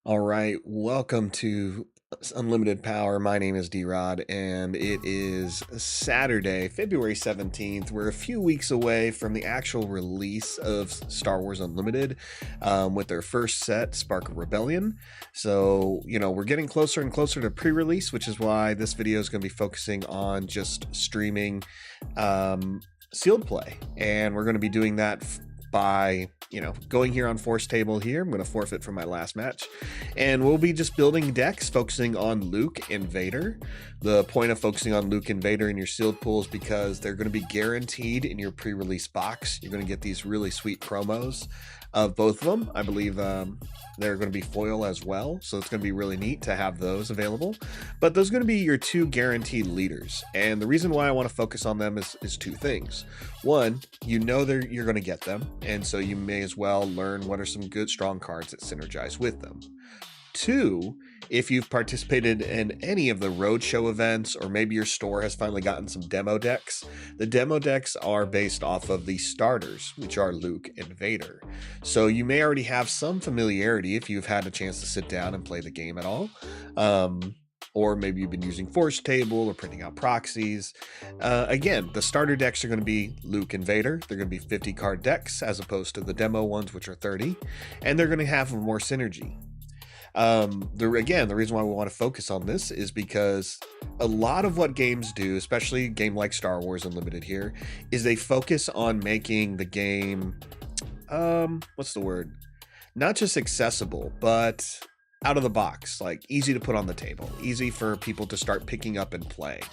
All right, welcome to Unlimited Power. My name is D-Rod, and it is Saturday, February 17th. We're a few weeks away from the actual release of Star Wars Unlimited with their first set, Spark of Rebellion. So, we're getting closer and closer to pre-release, which is why this video is going to be focusing on just streaming sealed play. And we're going to be doing that by going here on Forcetable here. I'm going to forfeit from my last match, and we'll be just building decks focusing on Luke and Vader. The point of focusing on Luke and Vader in your sealed pool is because they're going to be guaranteed in your pre-release box. You're going to get these really sweet promos of both of them. I believe they're going to be foil as well, so it's going to be really neat to have those available. But those are going to be your two guaranteed leaders, and the reason why I want to focus on them is two things. One, you're going to get them, and so you may as well learn what are some good strong cards that synergize with them. Two, if you've participated in any of the roadshow events, or maybe your store has finally gotten some demo decks, the demo decks are based off of the starters, which are Luke and Vader. So you may already have some familiarity if you've had a chance to sit down and play the game at all. Or maybe you've been using Forcetable or printing out proxies. Again, the starter decks are going to be Luke and Vader. They're going to be 50 card decks as opposed to the demo ones, which are 30. And they're going to have more synergy. The reason why we want to focus on this is because a lot of what games do, especially a game like Star Wars Unlimited here, is they focus on making the game, not just accessible, but out of the box, like easy to put on the table, easy for people to start picking up and playing.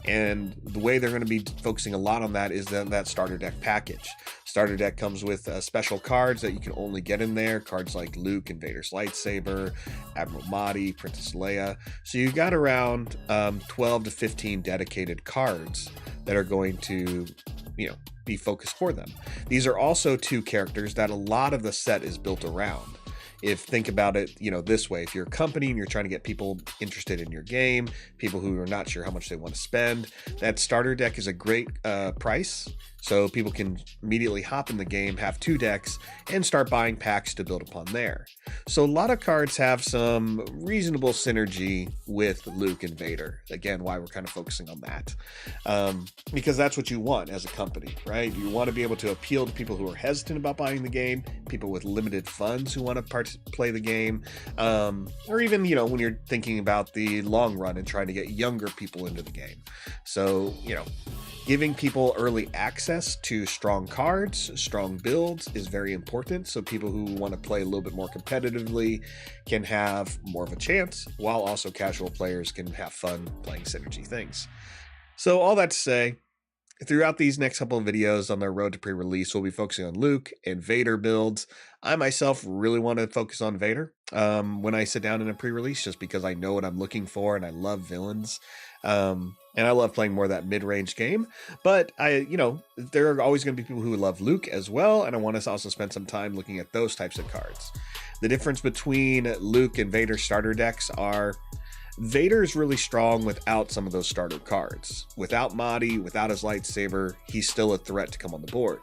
And the way they're going to be focusing a lot on that is that starter deck package. Starter deck comes with special cards that you can only get in there, cards like Luke and Vader's lightsaber, Admiral Mahdi, Princess Leia. So you got around 12 to 15 dedicated cards that are going to be focused for them. These are also two characters that a lot of the set is built around. Think about it, this way, if you're a company and you're trying to get people interested in your game, people who are not sure how much they want to spend, that starter deck is a great price. So people can immediately hop in the game, have two decks, and start buying packs to build upon there. So a lot of cards have some reasonable synergy with Luke and Vader. Again, why we're kind of focusing on that. Because that's what you want as a company, right? You want to be able to appeal to people who are hesitant about buying the game, people with limited funds who want to play the game, or even, when you're thinking about the long run and trying to get younger people into the game. So, giving people early access to strong cards, strong builds is very important, so people who want to play a little bit more competitively can have more of a chance, while also casual players can have fun playing synergy things. So all that to say, throughout these next couple of videos on their road to pre-release, we'll be focusing on Luke and Vader builds. I myself really want to focus on Vader when I sit down in a pre-release, just because I know what I'm looking for and I love villains. And I love playing more of that mid-range game, but there are always going to be people who love Luke as well, and I want to also spend some time looking at those types of cards. The difference between Luke and Vader starter decks are Vader is really strong without some of those starter cards. Without Mahdi, without his lightsaber, he's still a threat to come on the board.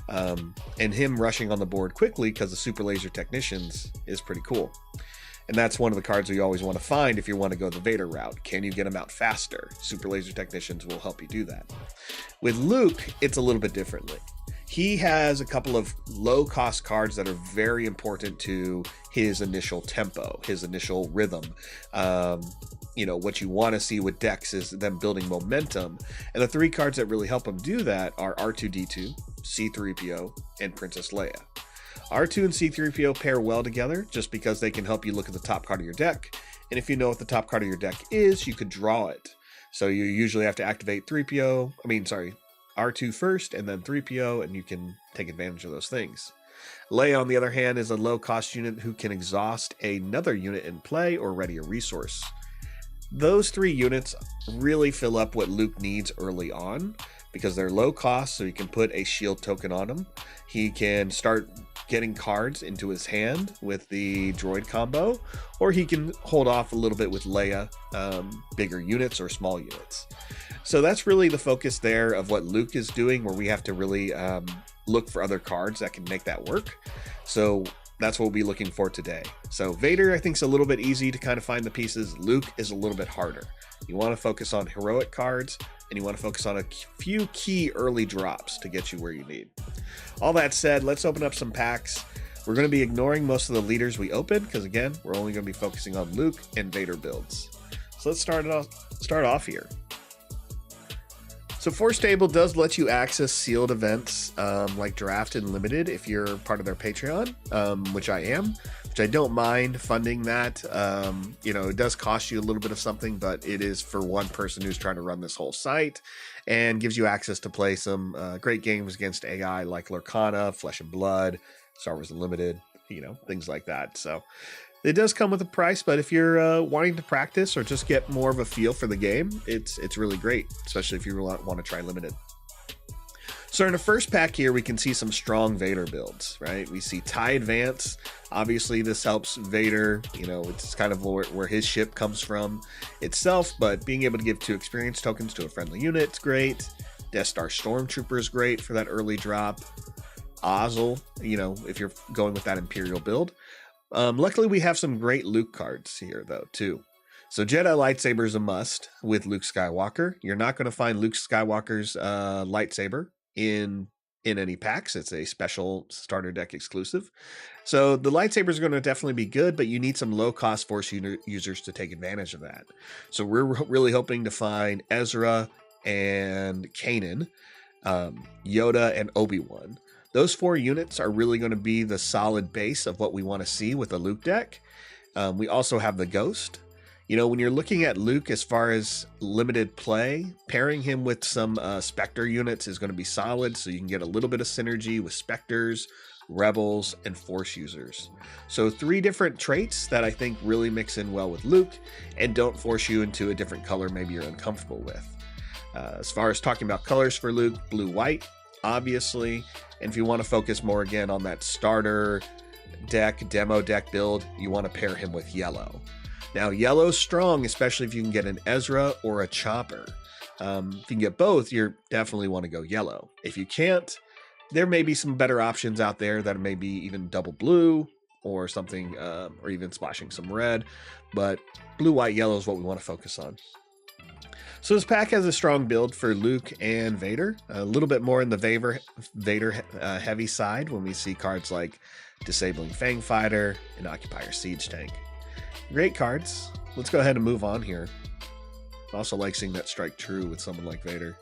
And him rushing on the board quickly because the super laser technicians is pretty cool. And that's one of the cards you always want to find if you want to go the Vader route. Can you get him out faster? Super laser technicians will help you do that. With Luke, it's a little bit differently. He has a couple of low-cost cards that are very important to his initial tempo, his initial rhythm. What you want to see with decks is them building momentum. And the three cards that really help him do that are R2-D2, C-3PO, and Princess Leia. R2 and C-3PO pair well together just because they can help you look at the top card of your deck. And if you know what the top card of your deck is, you could draw it. So you usually have to activate R2 first and then 3PO, and you can take advantage of those things. Leia, on the other hand, is a low-cost unit who can exhaust another unit in play or ready a resource. Those three units really fill up what Luke needs early on because they're low cost, so he can put a shield token on them. He can start getting cards into his hand with the droid combo, or he can hold off a little bit with Leia, bigger units or small units. So that's really the focus there of what Luke is doing, where we have to really look for other cards that can make that work. So that's what we'll be looking for today. So Vader, I think, is a little bit easy to kind of find the pieces. Luke is a little bit harder. You want to focus on heroic cards, and you want to focus on a few key early drops to get you where you need. All that said, let's open up some packs. We're going to be ignoring most of the leaders we open because, again, we're only going to be focusing on Luke and Vader builds. So let's start off here. So Forcetable does let you access sealed events like Draft and Limited if you're part of their Patreon, which I am, which I don't mind funding that. You know, it does cost you a little bit of something, but it is for one person who's trying to run this whole site and gives you access to play some great games against AI like Lurkana, Flesh and Blood, Star Wars Unlimited, you know, things like that. So it does come with a price, but if you're wanting to practice or just get more of a feel for the game, it's really great, especially if you want to try Limited. So in the first pack here, we can see some strong Vader builds, right? We see TIE Advance. Obviously, this helps Vader. You know, it's kind of where his ship comes from itself, but being able to give 2 experience tokens to a friendly unit is great. Death Star Stormtrooper is great for that early drop. Ozzel, you know, if you're going with that Imperial build. Luckily, we have some great Luke cards here, though, too. So Jedi lightsaber is a must with Luke Skywalker. You're not going to find Luke Skywalker's lightsaber in any packs. It's a special starter deck exclusive. So the lightsaber is going to definitely be good, but you need some low-cost Force users to take advantage of that. So we're really hoping to find Ezra and Kanan, Yoda, and Obi-Wan. Those 4 units are really going to be the solid base of what we want to see with a Luke deck. We also have the Ghost. You know, when you're looking at Luke as far as limited play, pairing him with some Spectre units is going to be solid, so you can get a little bit of synergy with Spectres, Rebels, and Force users. So 3 different traits that I think really mix in well with Luke and don't force you into a different color maybe you're uncomfortable with. As far as talking about colors for Luke, blue-white, obviously. And if you want to focus more again on that starter deck, demo deck build, you want to pair him with yellow. Now, yellow's strong, especially if you can get an Ezra or a Chopper. If you can get both, you definitely want to go yellow. If you can't, there may be some better options out there that may be even double blue or something, or even splashing some red. But blue, white, yellow is what we want to focus on. So this pack has a strong build for Luke and Vader, a little bit more in the Vader heavy side when we see cards like Disabling Fang Fighter and Occupier Siege Tank. Great cards. Let's go ahead and move on here. I also like seeing that strike true with someone like Vader.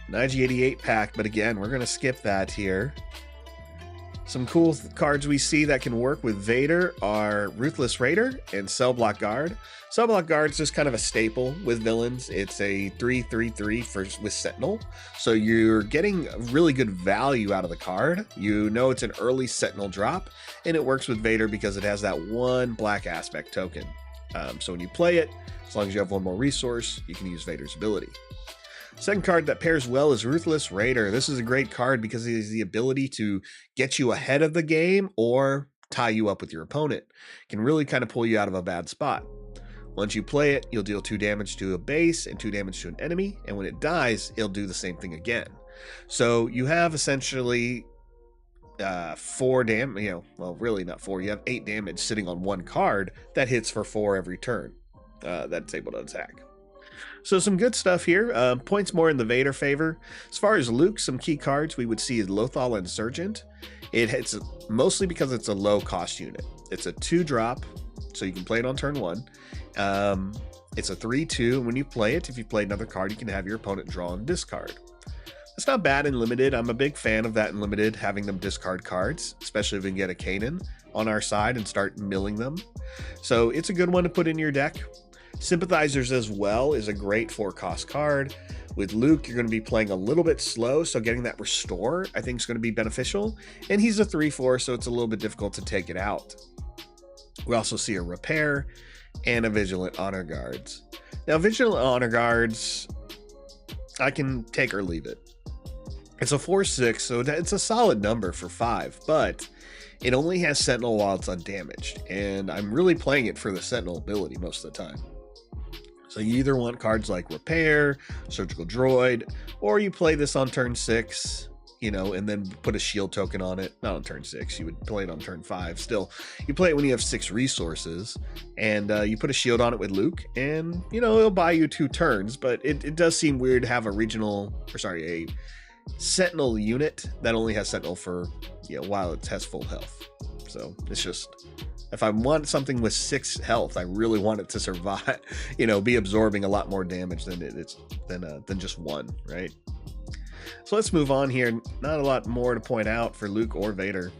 9088 pack, but again, we're going to skip that here. Some cool cards we see that can work with Vader are Ruthless Raider and Cell Block Guard. Cell Block Guard is just kind of a staple with villains. It's a 3/3/3 with Sentinel. So you're getting really good value out of the card. You know it's an early Sentinel drop, and it works with Vader because it has that 1 black aspect token. So when you play it, as long as you have 1 more resource, you can use Vader's ability. Second card that pairs well is Ruthless Raider. This is a great card because it has the ability to get you ahead of the game or tie you up with your opponent. It can really kind of pull you out of a bad spot. Once you play it, you'll deal 2 damage to a base and 2 damage to an enemy, and when it dies, it'll do the same thing again. So you have essentially 4 damage, you know, well, really not 4, you have 8 damage sitting on 1 card that hits for 4 every turn that's able to attack. So some good stuff here. Points more in the Vader favor. As far as Luke, some key cards we would see is Lothal Insurgent. It hits mostly because it's a low cost unit. It's a 2-drop, so you can play it on turn 1. It's a 3/2. When you play it, if you play another card, you can have your opponent draw and discard. It's not bad in Limited. I'm a big fan of that in Limited, having them discard cards, especially if we can get a Kanan on our side and start milling them. So it's a good one to put in your deck. Sympathizers as well is a great 4-cost card. With Luke, you're going to be playing a little bit slow, so getting that restore I think is going to be beneficial. And he's a 3/4, so it's a little bit difficult to take it out. We also see a repair and a Vigilant Honor Guards. Now, Vigilant Honor Guards, I can take or leave it. It's a 4/6, so it's a solid number for 5, but it only has Sentinel while it's undamaged, and I'm really playing it for the Sentinel ability most of the time. So you either want cards like Repair, Surgical Droid, or you play this on turn 6 you know, and then put a shield token on it. Not on turn 6. You would play it on turn 5. Still, you play it when you have 6 resources, and you put a shield on it with Luke, and, you know, it'll buy you 2 turns, but it does seem weird to have a Sentinel unit that only has Sentinel for, you know, while it has full health. So it's just, if I want something with 6 health, I really want it to survive, you know, be absorbing a lot more damage than just 1, right? So let's move on here. Not a lot more to point out for Luke or Vader.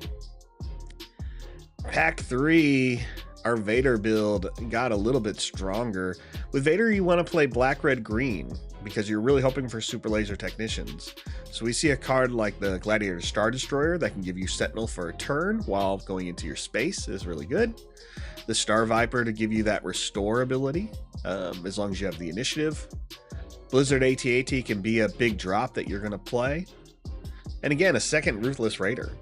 Pack 3, our Vader build got a little bit stronger. With Vader, you want to play black, red, green because you're really hoping for super laser technicians. So we see a card like the Gladiator Star Destroyer that can give you Sentinel for a turn while going into your space is really good. The Star Viper to give you that restore ability as long as you have the initiative. Blizzard AT-AT can be a big drop that you're going to play. And again, a second Ruthless Raider.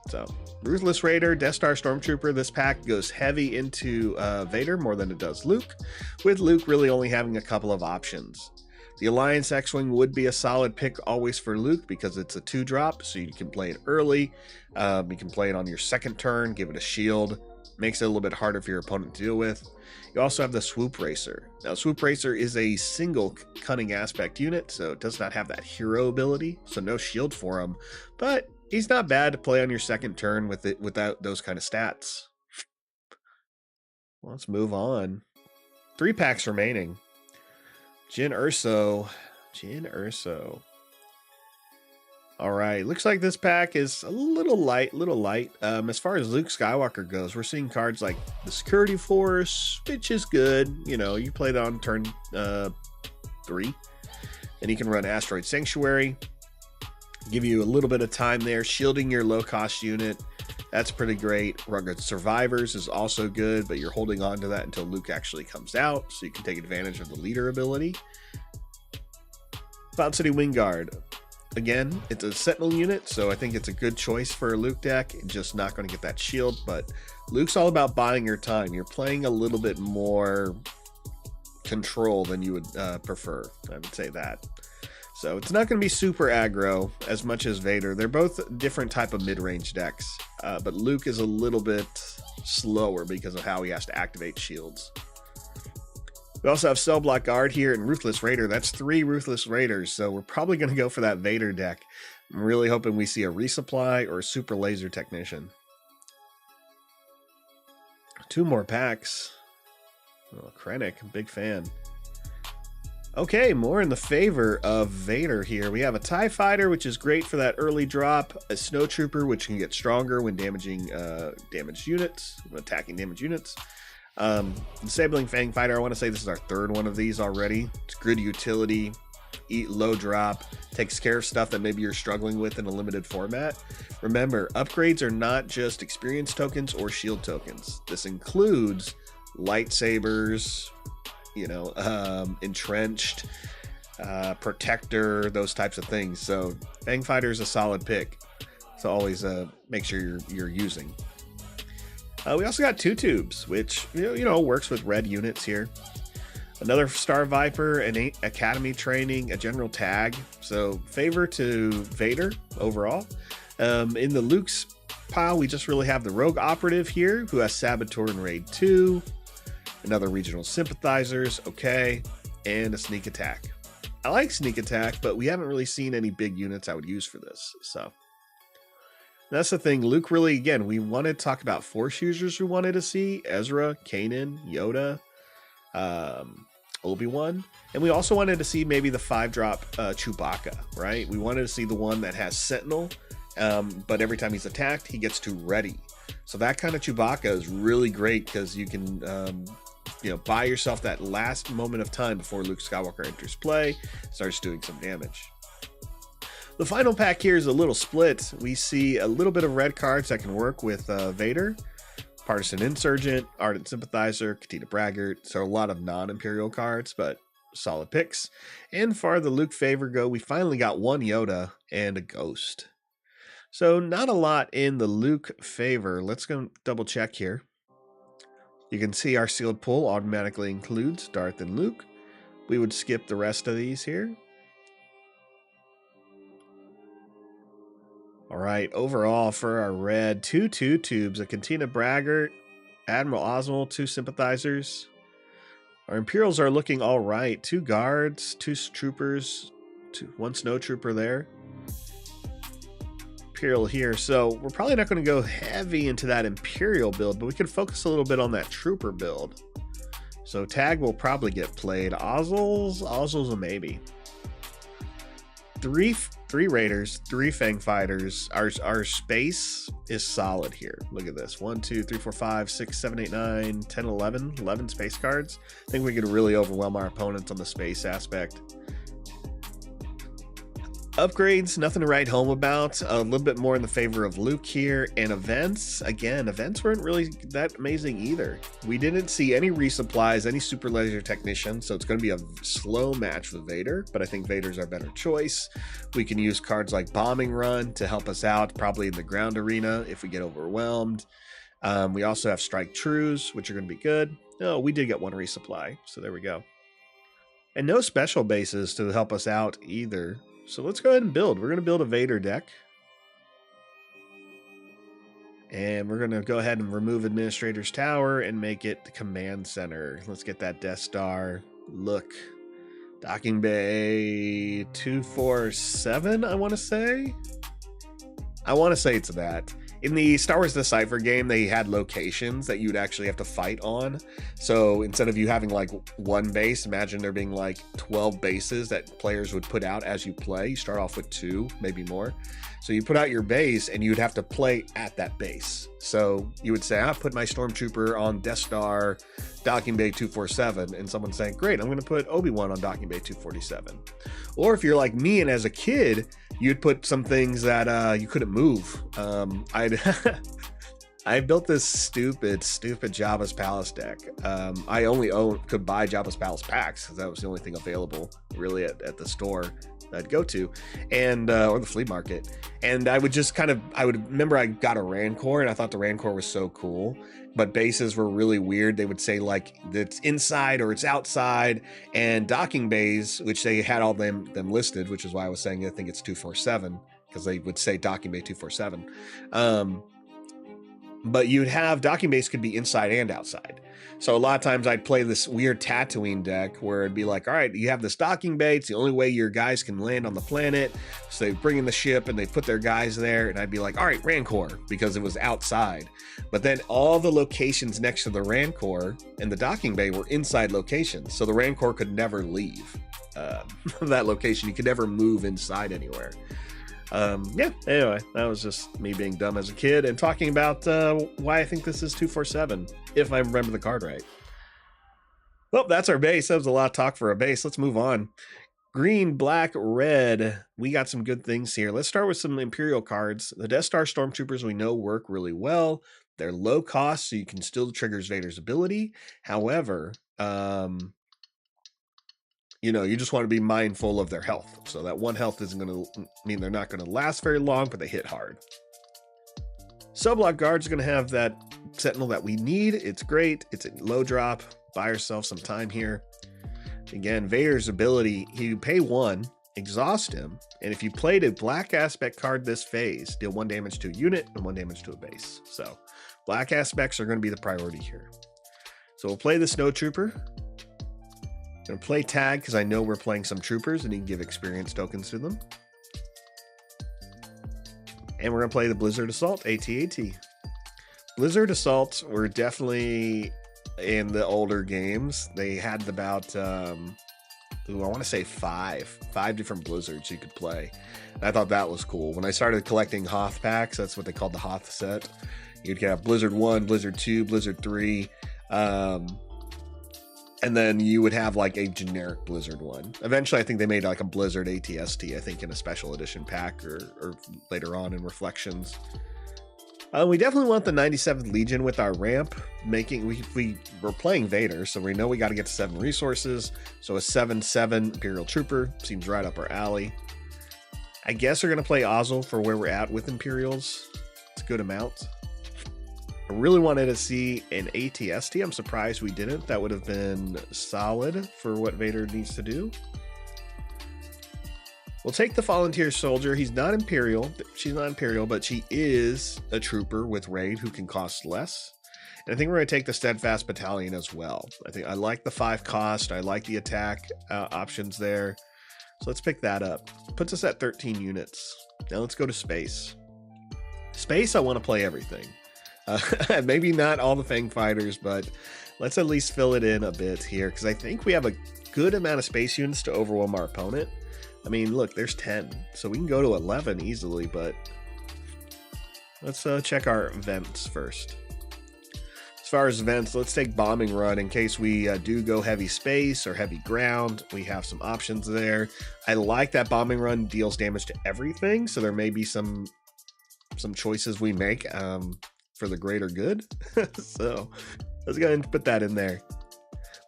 So Ruthless Raider, Death Star Stormtrooper, this pack goes heavy into Vader more than it does Luke, with Luke really only having a couple of options. The Alliance X-Wing would be a solid pick always for Luke because it's a 2-drop, so you can play it early. You can play it on your second turn, give it a shield. Makes it a little bit harder for your opponent to deal with. You also have the Swoop Racer. Now, Swoop Racer is a single cunning aspect unit, so it does not have that hero ability, so no shield for him. But he's not bad to play on your second turn with it without those kind of stats. Let's move on. 3 packs remaining. Jyn Erso. All right, looks like this pack is a little light. As far as Luke Skywalker goes, we're seeing cards like the Security Force, which is good. You know, you play that on turn 3, and you can run Asteroid Sanctuary. Give you a little bit of time there, shielding your low-cost unit. That's pretty great. Rugged Survivors is also good, but you're holding on to that until Luke actually comes out, so you can take advantage of the leader ability. Cloud City Wingguard. Again, it's a Sentinel unit, so I think it's a good choice for a Luke deck. Just not going to get that shield, but Luke's all about buying your time. You're playing a little bit more control than you would prefer. I would say that. So it's not going to be super aggro as much as Vader. They're both different type of mid-range decks, but Luke is a little bit slower because of how he has to activate shields. We also have Cell Block Guard here and Ruthless Raider. That's 3 Ruthless Raiders, so we're probably going to go for that Vader deck. I'm really hoping we see a Resupply or a Super Laser Technician. 2 more packs. Oh, Krennic, big fan. Okay, more in the favor of Vader here. We have a TIE Fighter, which is great for that early drop. A Snowtrooper, which can get stronger when damaging damaged units, attacking damaged units. Disabling Fang Fighter, I want to say this is our 3rd one of these already. It's good utility, eat low drop, takes care of stuff that maybe you're struggling with in a limited format. Remember, upgrades are not just experience tokens or shield tokens. This includes lightsabers, you know, entrenched, protector, those types of things. So Fang Fighter is a solid pick. So always make sure you're using. We also got 2 tubes, which you know works with red units here. Another Star Viper, an Academy training, a general tag. So favor to Vader overall. In the Luke's pile, we just really have the Rogue Operative here, who has Saboteur in Raid 2. Another Regional Sympathizers, okay, and a Sneak Attack. I like Sneak Attack, but we haven't really seen any big units I would use for this, so. That's the thing. Luke really, again, we wanted to talk about Force users we wanted to see. Ezra, Kanan, Yoda, Obi-Wan. And we also wanted to see maybe the 5-drop Chewbacca, right? We wanted to see the one that has Sentinel, but every time he's attacked, he gets to ready. So that kind of Chewbacca is really great because you can buy yourself that last moment of time before Luke Skywalker enters play, starts doing some damage. The final pack here is a little split. We see a little bit of red cards that can work with Vader, Partisan Insurgent, Ardent Sympathizer, Katina Braggart. So a lot of non-Imperial cards, but solid picks. And far the Luke favor go, we finally got 1 Yoda and a Ghost. So not a lot in the Luke favor. Let's go double check here. You can see our sealed pull automatically includes Darth and Luke. We would skip the rest of these here. All right, overall for our red, 2 tubes, a Cantina Braggart, Admiral Oswald, 2 sympathizers. Our Imperials are looking all right. 2 guards, 2 troopers, 1 snow trooper there. Imperial here. So we're probably not going to go heavy into that Imperial build, but we can focus a little bit on that trooper build. So tag will probably get played. Oswald's a maybe. 3 raiders, 3 fang fighters. Our space is solid here. Look at this. 1 2 3 4 5 6 7 8 9 10 11 space cards. I think we could really overwhelm our opponents on the space aspect. Upgrades, nothing to write home about. A little bit more in the favor of Luke here. And events, again, events weren't really that amazing either. We didn't see any resupplies, any super laser technician, so it's going to be a slow match with Vader, but I think Vader's our better choice. We can use cards like Bombing Run to help us out, probably in the ground arena if we get overwhelmed. We also have Strike Trues, which are going to be good. No, we did get 1 resupply, so there we go. And no special bases to help us out either. So let's go ahead and build. We're going to build a Vader deck. And we're going to go ahead and remove Administrator's Tower and make it the command center. Let's get that Death Star look. Docking Bay 247, I want to say. I want to say it's that. In the Star Wars Decipher game, they had locations that you'd actually have to fight on. So instead of you having like 1 base, imagine there being like 12 bases that players would put out as you play. You start off with 2, maybe more. So you put out your base and you'd have to play at that base. So you would say, I put my Stormtrooper on Death Star, Docking Bay 247, and someone saying, great, I'm going to put Obi-Wan on Docking Bay 247. Or if you're like me and as a kid, you'd put some things that you couldn't move. I built this stupid Jabba's Palace deck. I only could buy Jabba's Palace packs because that was the only thing available really at the store I'd go to, and or the flea market. And I would just I would remember I got a Rancor and I thought the Rancor was so cool, but bases were really weird. They would say like it's inside or it's outside, and docking bays, which they had all them listed, which is why I was saying I think it's 247 because they would say docking bay 247. But you'd have docking bays could be inside and outside. So a lot of times I'd play this weird Tatooine deck where it'd be like, all right, you have this docking bay. It's the only way your guys can land on the planet. So they bring in the ship and they put their guys there. And I'd be like, all right, Rancor, because it was outside. But then all the locations next to the Rancor and the docking bay were inside locations. So the Rancor could never leave that location. You could never move inside anywhere. Yeah, anyway, that was just me being dumb as a kid and talking about why I think this is 247, if I remember the card right. Well, that's our base. That was a lot of talk for a base. Let's move on. Green, black, red. We got some good things here. Let's start with some Imperial cards. The Death Star Stormtroopers we know work really well. They're low cost, so you can still trigger Vader's ability. However, you know, you just want to be mindful of their health. So that 1 health isn't going to mean they're not going to last very long, but they hit hard. Subblock Guard's going to have that Sentinel that we need. It's great. It's a low drop. Buy yourself some time here. Again, Vader's ability, you pay 1, exhaust him, and if you played a black aspect card this phase, deal 1 damage to a unit and 1 damage to a base. So black aspects are going to be the priority here. So we'll play the Snow Trooper. Gonna play tag because I know we're playing some troopers and you can give experience tokens to them. And we're gonna play the Blizzard Assault, AT-AT. Blizzard Assault were definitely in the older games. They had about I want to say five different Blizzards you could play. And I thought that was cool. When I started collecting Hoth packs, that's what they called the Hoth set. You'd have Blizzard 1, Blizzard 2, Blizzard 3. And then you would have like a generic Blizzard one. Eventually, I think they made like a Blizzard ATST, I think in a special edition pack or later on in Reflections. We definitely want the 97th Legion with our ramp. We're playing Vader, so we know we got to get to 7 resources. So a 7/7 Imperial Trooper seems right up our alley. I guess we're going to play Ozzel for where we're at with Imperials. It's a good amount. I really wanted to see an ATST. I'm surprised we didn't. That would have been solid for what Vader needs to do. We'll take the volunteer soldier. He's not Imperial. She's not Imperial, but she is a trooper with raid who can cost less. And I think we're going to take the steadfast battalion as well. I like the 5 cost. I like the attack options there. So let's pick that up. Puts us at 13 units. Now let's go to space. Space, I want to play everything. Maybe not all the Fang fighters, but let's at least fill it in a bit here, because I think we have a good amount of space units to overwhelm our opponent. I mean, look, there's 10, so we can go to 11 easily, but let's check our events first. As far as events, let's take bombing run in case we do go heavy space or heavy ground. We have some options there. I like that bombing run deals damage to everything, so there may be some choices we make for the greater good. So let's go ahead and put that in there.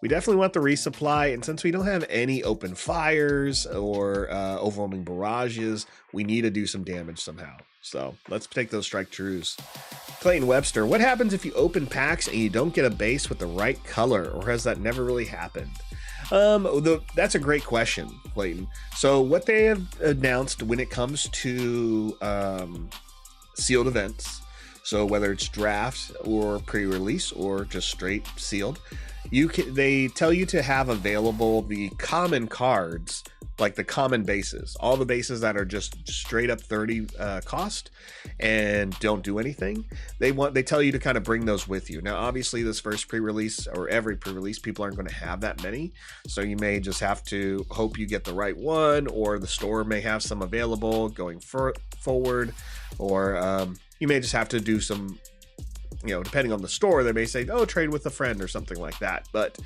We definitely want the resupply, and since we don't have any open fires or overwhelming barrages, we need to do some damage somehow. So let's take those strike trues. Clayton Webster, what happens if you open packs and you don't get a base with the right color, or has that never really happened? That's a great question, Clayton. So what they have announced when it comes to sealed events, so whether it's draft or pre-release or just straight sealed, they tell you to have available the common cards, like the common bases, all the bases that are just straight up 30 cost and don't do anything. They tell you to kind of bring those with you. Now, obviously, this first pre-release or every pre-release, people aren't going to have that many, so you may just have to hope you get the right one, or the store may have some available going forward, or you may just have to do some, depending on the store, they may say, oh, trade with a friend or something like that. But,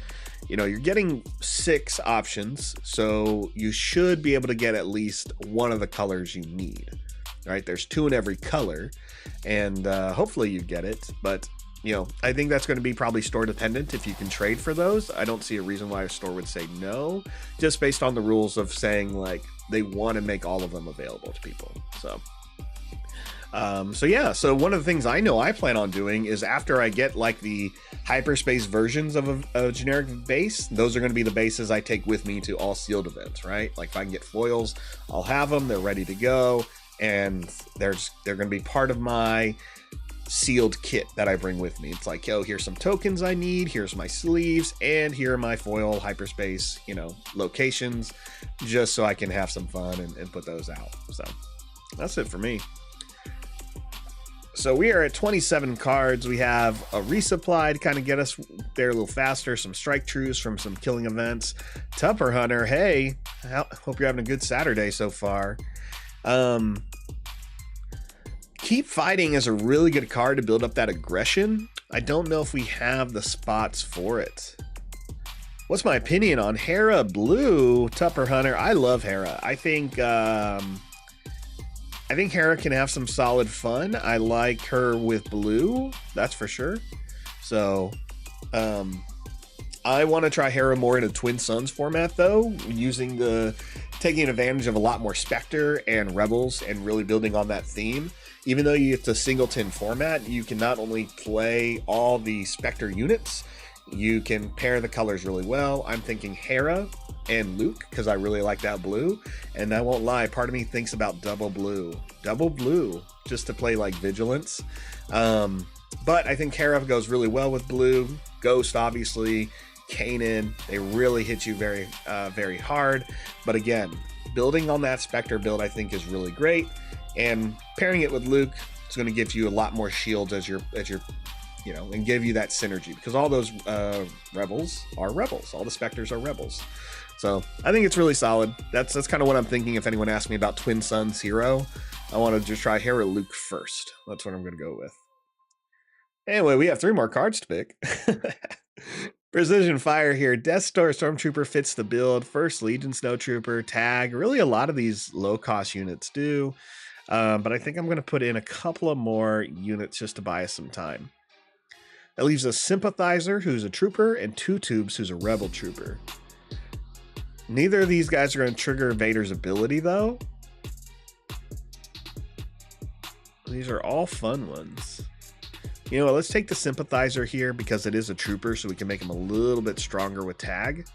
you're getting 6 options, so you should be able to get at least one of the colors you need. All right, there's 2 in every color, and hopefully you get it. But, I think that's going to be probably store dependent if you can trade for those. I don't see a reason why a store would say no, just based on the rules of saying, like, they want to make all of them available to people. So one of the things I know I plan on doing is, after I get like the hyperspace versions of a generic base, those are going to be the bases I take with me to all sealed events, right? Like if I can get foils, I'll have them, they're ready to go, and they're going to be part of my sealed kit that I bring with me. It's like, yo, here's some tokens I need, here's my sleeves, and here are my foil hyperspace, locations, just so I can have some fun and put those out. So that's it for me. So we are at 27 cards. We have a resupply to kind of get us there a little faster, some strike trues from some killing events. Tupper Hunter, hey, hope you're having a good Saturday so far. Keep Fighting is a really good card to build up that aggression. I don't know if we have the spots for it. What's my opinion on Hera Blue? Tupper Hunter, I love Hera. I think Hera can have some solid fun. I like her with blue, that's for sure. So, I want to try Hera more in a Twin Suns format, though, taking advantage of a lot more Spectre and Rebels and really building on that theme. Even though it's a singleton format, you can not only play all the Spectre units, you can pair the colors really well. I'm thinking Hera and Luke, because I really like that blue, and I won't lie, part of me thinks about double blue just to play like Vigilance, but I think Hera goes really well with blue. Ghost, obviously, Kanan, they really hit you very very hard, but again, building on that Spectre build I think is really great, and pairing it with Luke, it's going to give you a lot more shields as you're and give you that synergy, because all those rebels are rebels, all the Spectres are rebels. So I think it's really solid. That's kind of what I'm thinking. If anyone asks me about Twin Suns Hero, I want to just try Hera Luke first. That's what I'm going to go with. Anyway, we have 3 more cards to pick. Precision Fire here. Death Star Stormtrooper fits the build. First Legion Snowtrooper, Tag. Really, a lot of these low-cost units do. But I think I'm going to put in a couple of more units just to buy us some time. That leaves a Sympathizer, who's a trooper, and 2 Tubes, who's a rebel trooper. Neither of these guys are going to trigger Vader's ability, though. These are all fun ones. You know what, let's take the Sympathizer here because it is a trooper, so we can make him a little bit stronger with Tag.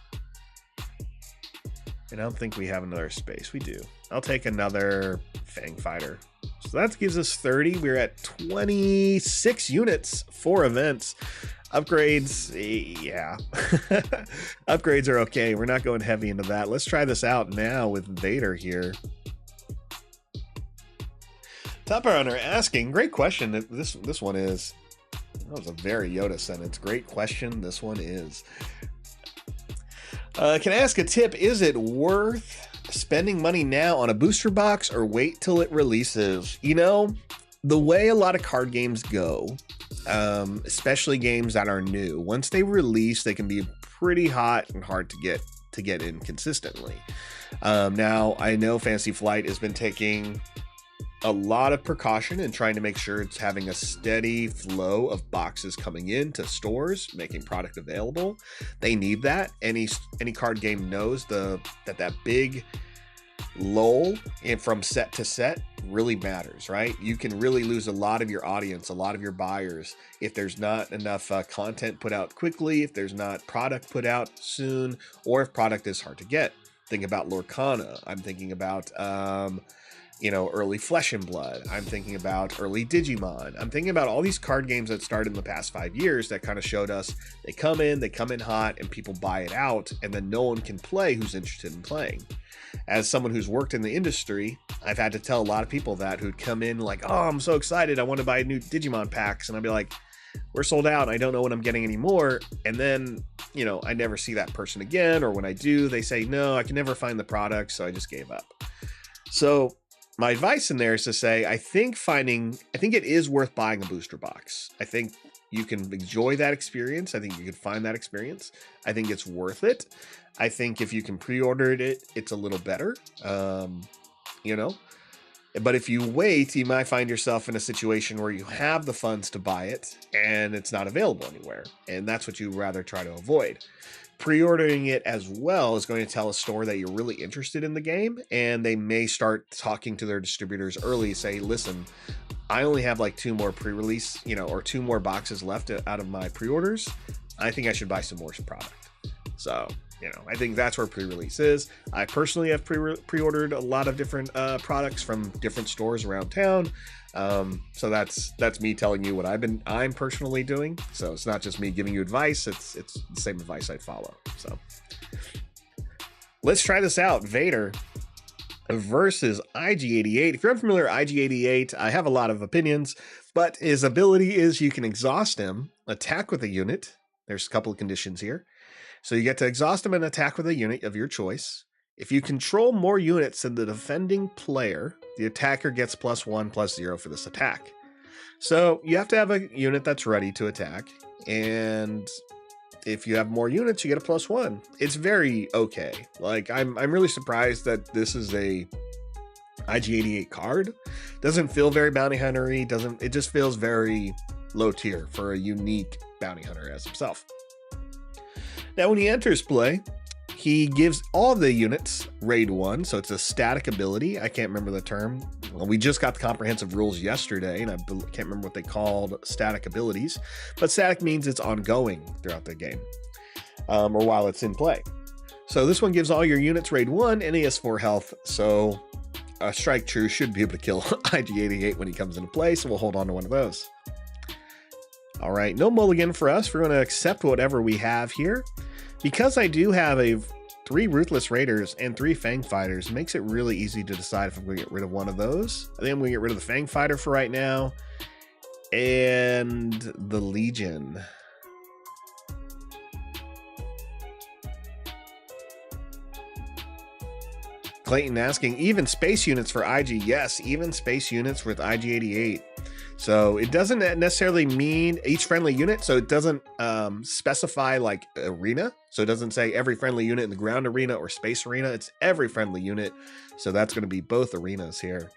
And I don't think we have another space. We do. I'll take another Fang Fighter. So that gives us 30. We're at 26 units, 4 events. Upgrades, yeah. Upgrades are okay. We're not going heavy into that. Let's try this out now with Vader here. Top Runner asking, great question. This one is. That was a very Yoda sentence. Great question. This one is. Can I ask a tip? Is it worth spending money now on a booster box or wait till it releases? You know, the way a lot of card games go, especially games that are new, once they release, they can be pretty hot and hard to get in consistently. Now, I know Fantasy Flight has been taking a lot of precaution and trying to make sure it's having a steady flow of boxes coming in to stores, making product available. They need that. Any card game knows that big lull from set to set really matters, right? You can really lose a lot of your audience, a lot of your buyers, if there's not enough content put out quickly, if there's not product put out soon, or if product is hard to get. Think about Lorcana. I'm thinking about early Flesh and Blood. I'm thinking about early Digimon. I'm thinking about all these card games that started in the past 5 years that kind of showed us they come in hot and people buy it out, and then no one can play who's interested in playing. As someone who's worked in the industry, I've had to tell a lot of people that who'd come in like, oh, I'm so excited, I want to buy new Digimon packs, and I'd be like, we're sold out, I don't know what I'm getting anymore. And then, I never see that person again, or when I do, they say, no, I can never find the product, so I just gave up. So my advice in there is to say, I think it is worth buying a booster box. I think you can enjoy that experience. I think you can find that experience. I think it's worth it. I think if you can pre-order it, it's a little better, But if you wait, you might find yourself in a situation where you have the funds to buy it and it's not available anywhere. And that's what you'd rather try to avoid. Pre-ordering it as well is going to tell a store that you're really interested in the game, and they may start talking to their distributors early, say, listen, I only have like 2 more pre-release, or 2 more boxes left out of my pre-orders. I think I should buy some more product. So, I think that's where pre-release is. I personally have pre-ordered a lot of different products from different stores around town. So that's me telling you what I'm personally doing. So it's not just me giving you advice. It's the same advice I follow. So let's try this out. Vader versus IG-88. If you're unfamiliar with IG-88, I have a lot of opinions, but his ability is you can exhaust him, attack with a unit. There's a couple of conditions here. So you get to exhaust him and attack with a unit of your choice. If you control more units than the defending player, the attacker gets +1/+0 for this attack. So you have to have a unit that's ready to attack. And if you have more units, you get a +1. It's very okay. Like, I'm really surprised that this is a IG-88 card. Doesn't feel very bounty hunter-y. It just feels very low tier for a unique bounty hunter as himself. Now, when he enters play, he gives all the units raid 1, so it's a static ability. I can't remember the term. Well, we just got the comprehensive rules yesterday, and I can't remember what they called static abilities. But static means it's ongoing throughout the game, or while it's in play. So this one gives all your units raid 1, and he has 4 health. So a Strike True should be able to kill IG-88 when he comes into play, so we'll hold on to one of those. All right, no mulligan for us. We're going to accept whatever we have here. Because I do have 3 Ruthless Raiders and 3 Fang Fighters, it makes it really easy to decide if I'm going to get rid of one of those. I think I'm going to get rid of the Fang Fighter for right now. And the Legion. Clayton asking, even space units for IG? Yes, even space units with IG-88. So it doesn't necessarily mean each friendly unit. So it doesn't specify like arena. So it doesn't say every friendly unit in the ground arena or space arena. It's every friendly unit. So that's going to be both arenas here.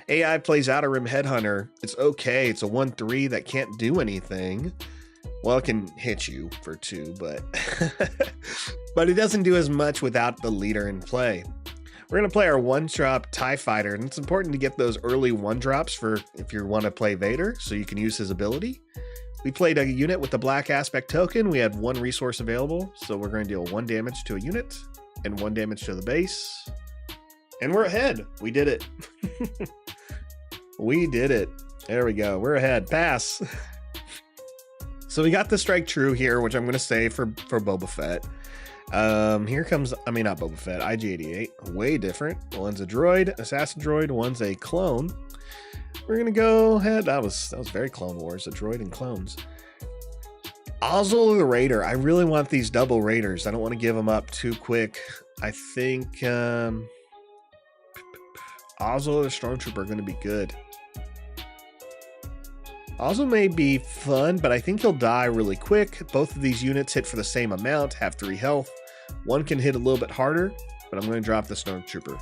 AI plays Outer Rim Headhunter. It's okay. It's a 1/3 that can't do anything. Well, it can hit you for 2, but but it doesn't do as much without the leader in play. We're going to play our 1-drop TIE Fighter, and it's important to get those early 1-drops for if you want to play Vader, so you can use his ability. We played a unit with the Black Aspect token. We had 1 resource available, so we're going to deal 1 damage to a unit. and 1 damage to the base. And we're ahead. We did it. We did it. There we go. We're ahead. Pass. So we got the strike true here, which I'm going to say for Boba Fett. Here comes, I mean, not Boba Fett, IG-88. Way different. One's a droid, assassin droid. One's a clone. We're going to go ahead. That was very Clone Wars, a droid and clones. Ozzel the Raider. I really want these double Raiders. I don't want to give them up too quick. I think Ozzel the Stormtrooper are going to be good. Ozzel may be fun, but I think he'll die really quick. Both of these units hit for the same amount, have 3 health. One can hit a little bit harder, but I'm going to drop the Snowtrooper.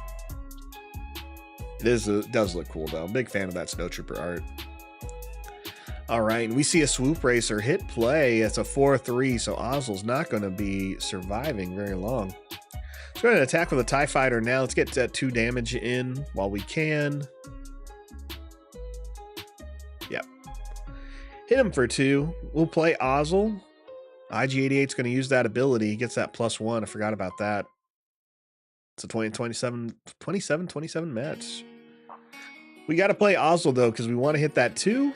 It does look cool, though. I'm a big fan of that Snowtrooper art. All right, and we see a Swoop Racer hit play. It's a 4-3, so Ozzel's not going to be surviving very long. Let's go ahead and attack with a TIE Fighter now. Let's get that 2 damage in while we can. Yep. Hit him for 2. We'll play Ozzel. IG-88's going to use that ability. He gets that +1. I forgot about that. It's a 27 match. We got to play Ozzel, though, because we want to hit that 2.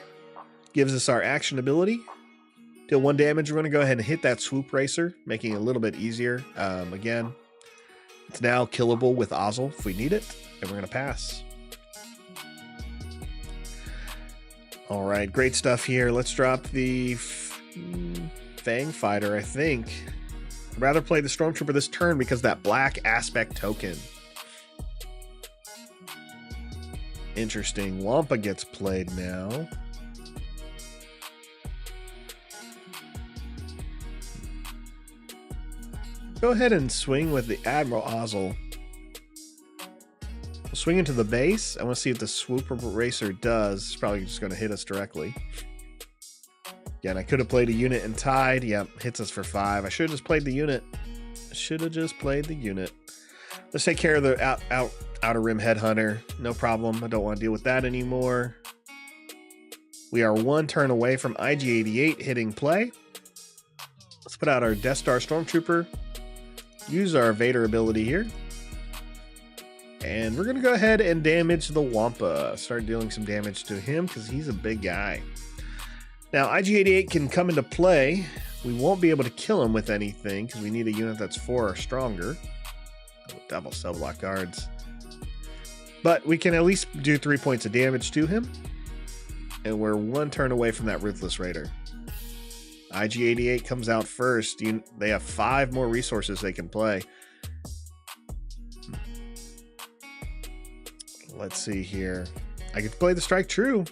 Gives us our action ability. Deal 1 damage. We're going to go ahead and hit that Swoop Racer, making it a little bit easier. Again, it's now killable with Ozzel if we need it, and we're going to pass. All right, great stuff here. Let's drop the Fang Fighter, I think. I'd rather play the Stormtrooper this turn because that black aspect token. Interesting. Wampa gets played now. Go ahead and swing with the Admiral Ozzel. We'll swing into the base. I want to see if the Swoop Racer does. It's probably just going to hit us directly. Again, I could have played a unit and tied. Yep, hits us for 5. I should have just played the unit. Let's take care of the Outer Rim Headhunter. No problem. I don't want to deal with that anymore. We are 1 turn away from IG-88 hitting play. Let's put out our Death Star Stormtrooper. Use our Vader ability here. And we're going to go ahead and damage the Wampa. Start dealing some damage to him because he's a big guy. Now, IG-88 can come into play. We won't be able to kill him with anything because we need a unit that's 4 or stronger. Double cell block guards. But we can at least do 3 points of damage to him. And we're 1 turn away from that Ruthless Raider. IG-88 comes out first. They have 5 more resources they can play. Let's see here. I could play the Strike True.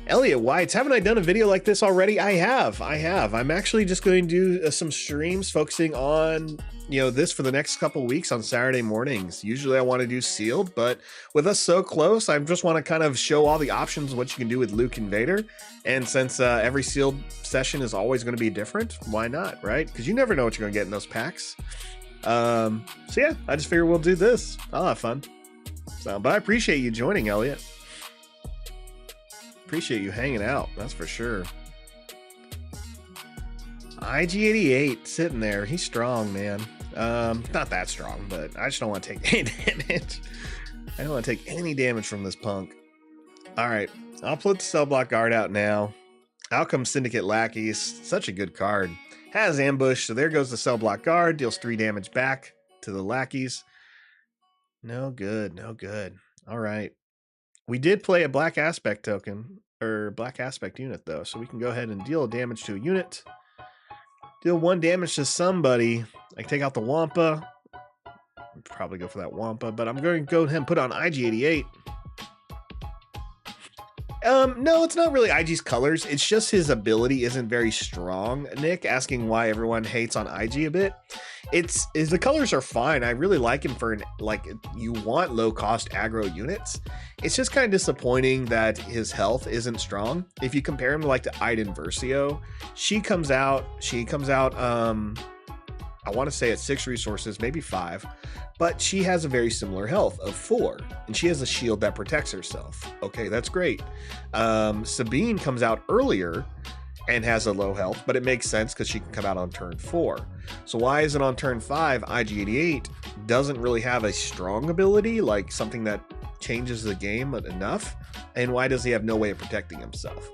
Elliot Whites, haven't I done a video like this already? I have. I'm actually just going to do some streams focusing on, this for the next couple weeks on Saturday mornings. Usually I want to do sealed, but with us so close, I just want to kind of show all the options, what you can do with Luke and Vader. And since every sealed session is always going to be different, why not, right? Because you never know what you're going to get in those packs. So yeah, I just figured we'll do this. I'll have fun. But I appreciate you joining, Elliot. Appreciate you hanging out, that's for sure. IG-88 sitting there. He's strong, man. Not that strong, but I just don't want to take any damage. I don't want to take any damage from this punk. All right, I'll put the Cell Block Guard out now. Out comes Syndicate Lackeys. Such a good card. Has ambush, so there goes the Cell Block Guard. Deals 3 damage back to the Lackeys. No good, no good. All right. We did play a Black Aspect token, or Black Aspect unit, though, so we can go ahead and deal damage to a unit. Deal 1 damage to somebody. I can take out the Wampa. I'd probably go for that Wampa, but I'm going to go ahead and put on IG-88. No, it's not really IG's colors. It's just his ability isn't very strong. Nick asking why everyone hates on IG a bit. The colors are fine. I really like him for you want low cost aggro units. It's just kind of disappointing that his health isn't strong. If you compare him to the Iden Versio, she comes out, I want to say it's 6 resources, maybe 5, but she has a very similar health of 4, and she has a shield that protects herself. Okay, that's great. Sabine comes out earlier, and has a low health, but it makes sense because she can come out on turn 4. So why is it on turn 5 IG-88 doesn't really have a strong ability, like something that changes the game enough? And why does he have no way of protecting himself?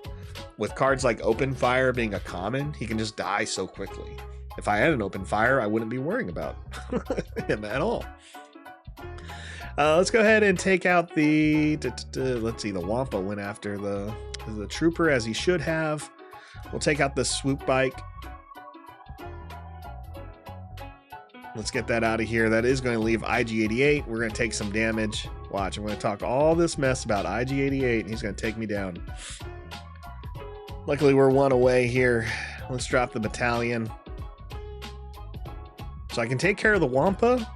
With cards like Open Fire being a common, he can just die so quickly. If I had an Open Fire, I wouldn't be worrying about him at all. Let's go ahead and take out the, let's see, the Wampa went after the Trooper as he should have. We'll take out the Swoop Bike. Let's get that out of here. That is going to leave IG-88. We're going to take some damage. Watch, I'm going to talk all this mess about IG-88, and he's going to take me down. Luckily, we're 1 away here. Let's drop the battalion. So I can take care of the Wampa.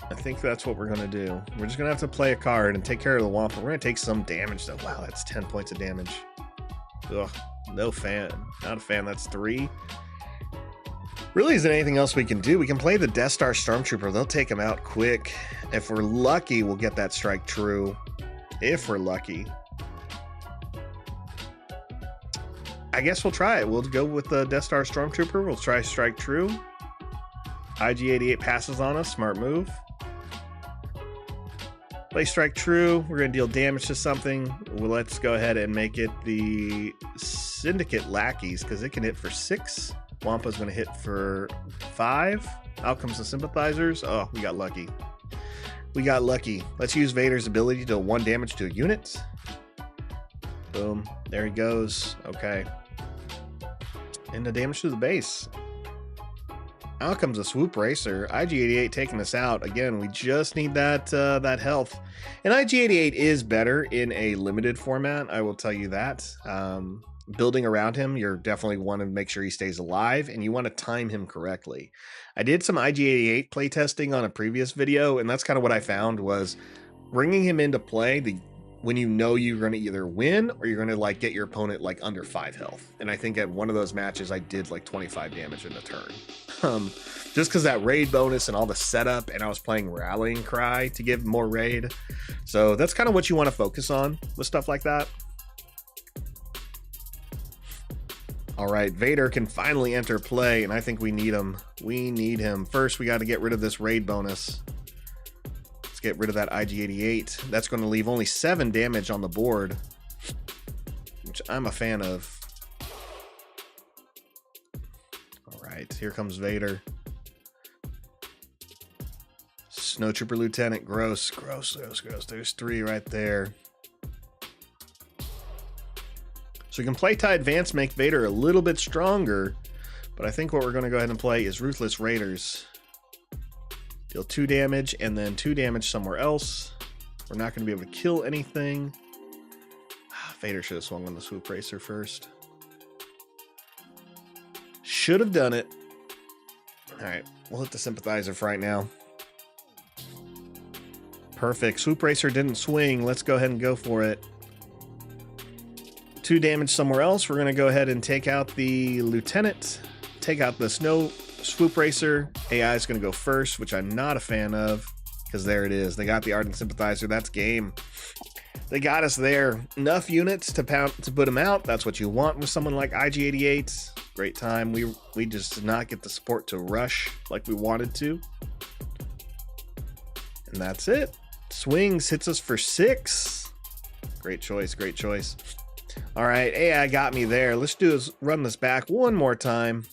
I think that's what we're going to do. We're just going to have to play a card and take care of the Wampa. We're going to take some damage, though. Wow, that's 10 points of damage. Ugh, no fan. Not a fan. That's 3. Really isn't anything else we can do. We can play the Death Star Stormtrooper. They'll take him out quick. If we're lucky, we'll get that strike true. If we're lucky. I guess we'll try it. We'll go with the Death Star Stormtrooper. We'll try strike true. IG-88 passes on us. Smart move. Play strike true. We're going to deal damage to something. Well, let's go ahead and make it the Syndicate Lackeys because it can hit for 6. Wampa's going to hit for 5. Out comes the Sympathizers. Oh, we got lucky. We got lucky. Let's use Vader's ability to deal 1 damage to a unit. Boom. There he goes. Okay. And the damage to the base. Out comes a Swoop Racer. IG-88 taking us out. Again, we just need that that health. And IG-88 is better in a limited format, I will tell you that. Building around him, you're definitely want to make sure he stays alive, and you want to time him correctly. I did some IG-88 playtesting on a previous video, and that's kind of what I found was bringing him into play when you know you're going to either win or you're going to like get your opponent like under 5 health. And I think at one of those matches I did like 25 damage in a turn. Just because that raid bonus and all the setup, and I was playing Rallying Cry to give more raid. So that's kind of what you want to focus on with stuff like that. All right, Vader can finally enter play, and I think we need him. We need him. First, we got to get rid of this raid bonus. Let's get rid of that IG-88. That's going to leave only 7 damage on the board, which I'm a fan of. All right, here comes Vader. Snowtrooper Lieutenant, gross. There's 3 right there. So we can play tie advance, make Vader a little bit stronger, but I think what we're going to go ahead and play is Ruthless Raiders. Deal 2 damage and then 2 damage somewhere else. We're not going to be able to kill anything. Vader should have swung on the Swoop Racer first. Should have done it. All right, we'll hit the Sympathizer for right now. Perfect. Swoop Racer didn't swing. Let's go ahead and go for it. 2 damage somewhere else. We're going to go ahead and take out the Lieutenant, take out the Swoop Racer. AI is going to go first, which I'm not a fan of, because there it is. They got the Ardent Sympathizer. That's game. They got us there. Enough units to put them out. That's what you want with someone like IG-88. Great time. We just did not get the support to rush like we wanted to. And that's it. Swings, hits us for 6. Great choice, great choice. All right, AI got me there. Let's run this back one more time.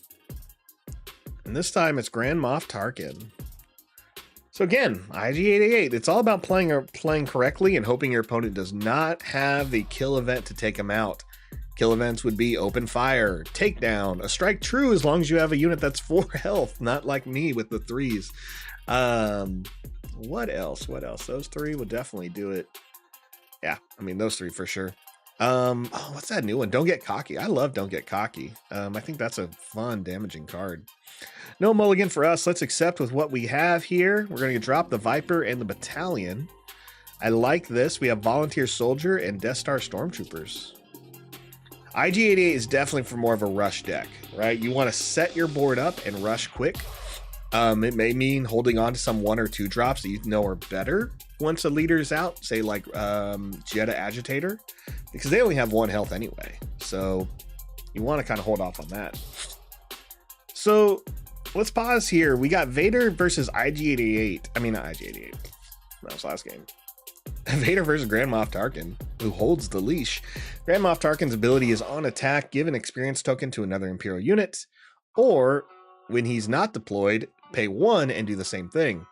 And this time it's Grand Moff Tarkin. So again, IG-88, it's all about playing correctly and hoping your opponent does not have the kill event to take him out. Kill events would be Open Fire, Takedown, a Strike True as long as you have a unit that's 4 health, not like me with the 3s. What else? Those 3 would definitely do it. Yeah, I mean, those 3 for sure. Oh, what's that new one? Don't Get Cocky. I love Don't Get Cocky. I think that's a fun, damaging card. No mulligan for us. Let's accept with what we have here. We're going to drop the Viper and the Battalion. I like this. We have Volunteer Soldier and Death Star Stormtroopers. IG-88 is definitely for more of a rush deck, right? You want to set your board up and rush quick. It may mean holding on to some 1 or 2 drops that you know are better once a leader's out, say like Jetta Agitator, because they only have 1 health anyway. So you want to kind of hold off on that. So let's pause here. We got Vader versus IG-88. I mean, not IG-88. That was last game. Vader versus Grand Moff Tarkin, who holds the leash. Grand Moff Tarkin's ability is on attack, give an experience token to another Imperial unit, or when he's not deployed, pay 1 and do the same thing.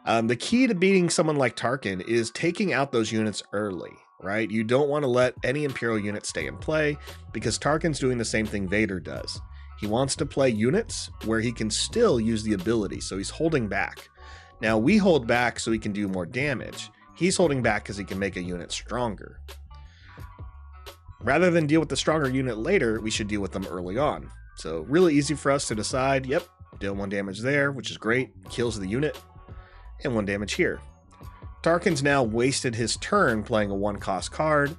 The key to beating someone like Tarkin is taking out those units early, right? You don't want to let any Imperial unit stay in play, because Tarkin's doing the same thing Vader does. He wants to play units where he can still use the ability, so he's holding back. Now, we hold back so he can do more damage. He's holding back because he can make a unit stronger. Rather than deal with the stronger unit later, we should deal with them early on. So really easy for us to decide, yep, deal 1 damage there, which is great, kills the unit, and 1 damage here. Tarkin's now wasted his turn playing a 1-cost card.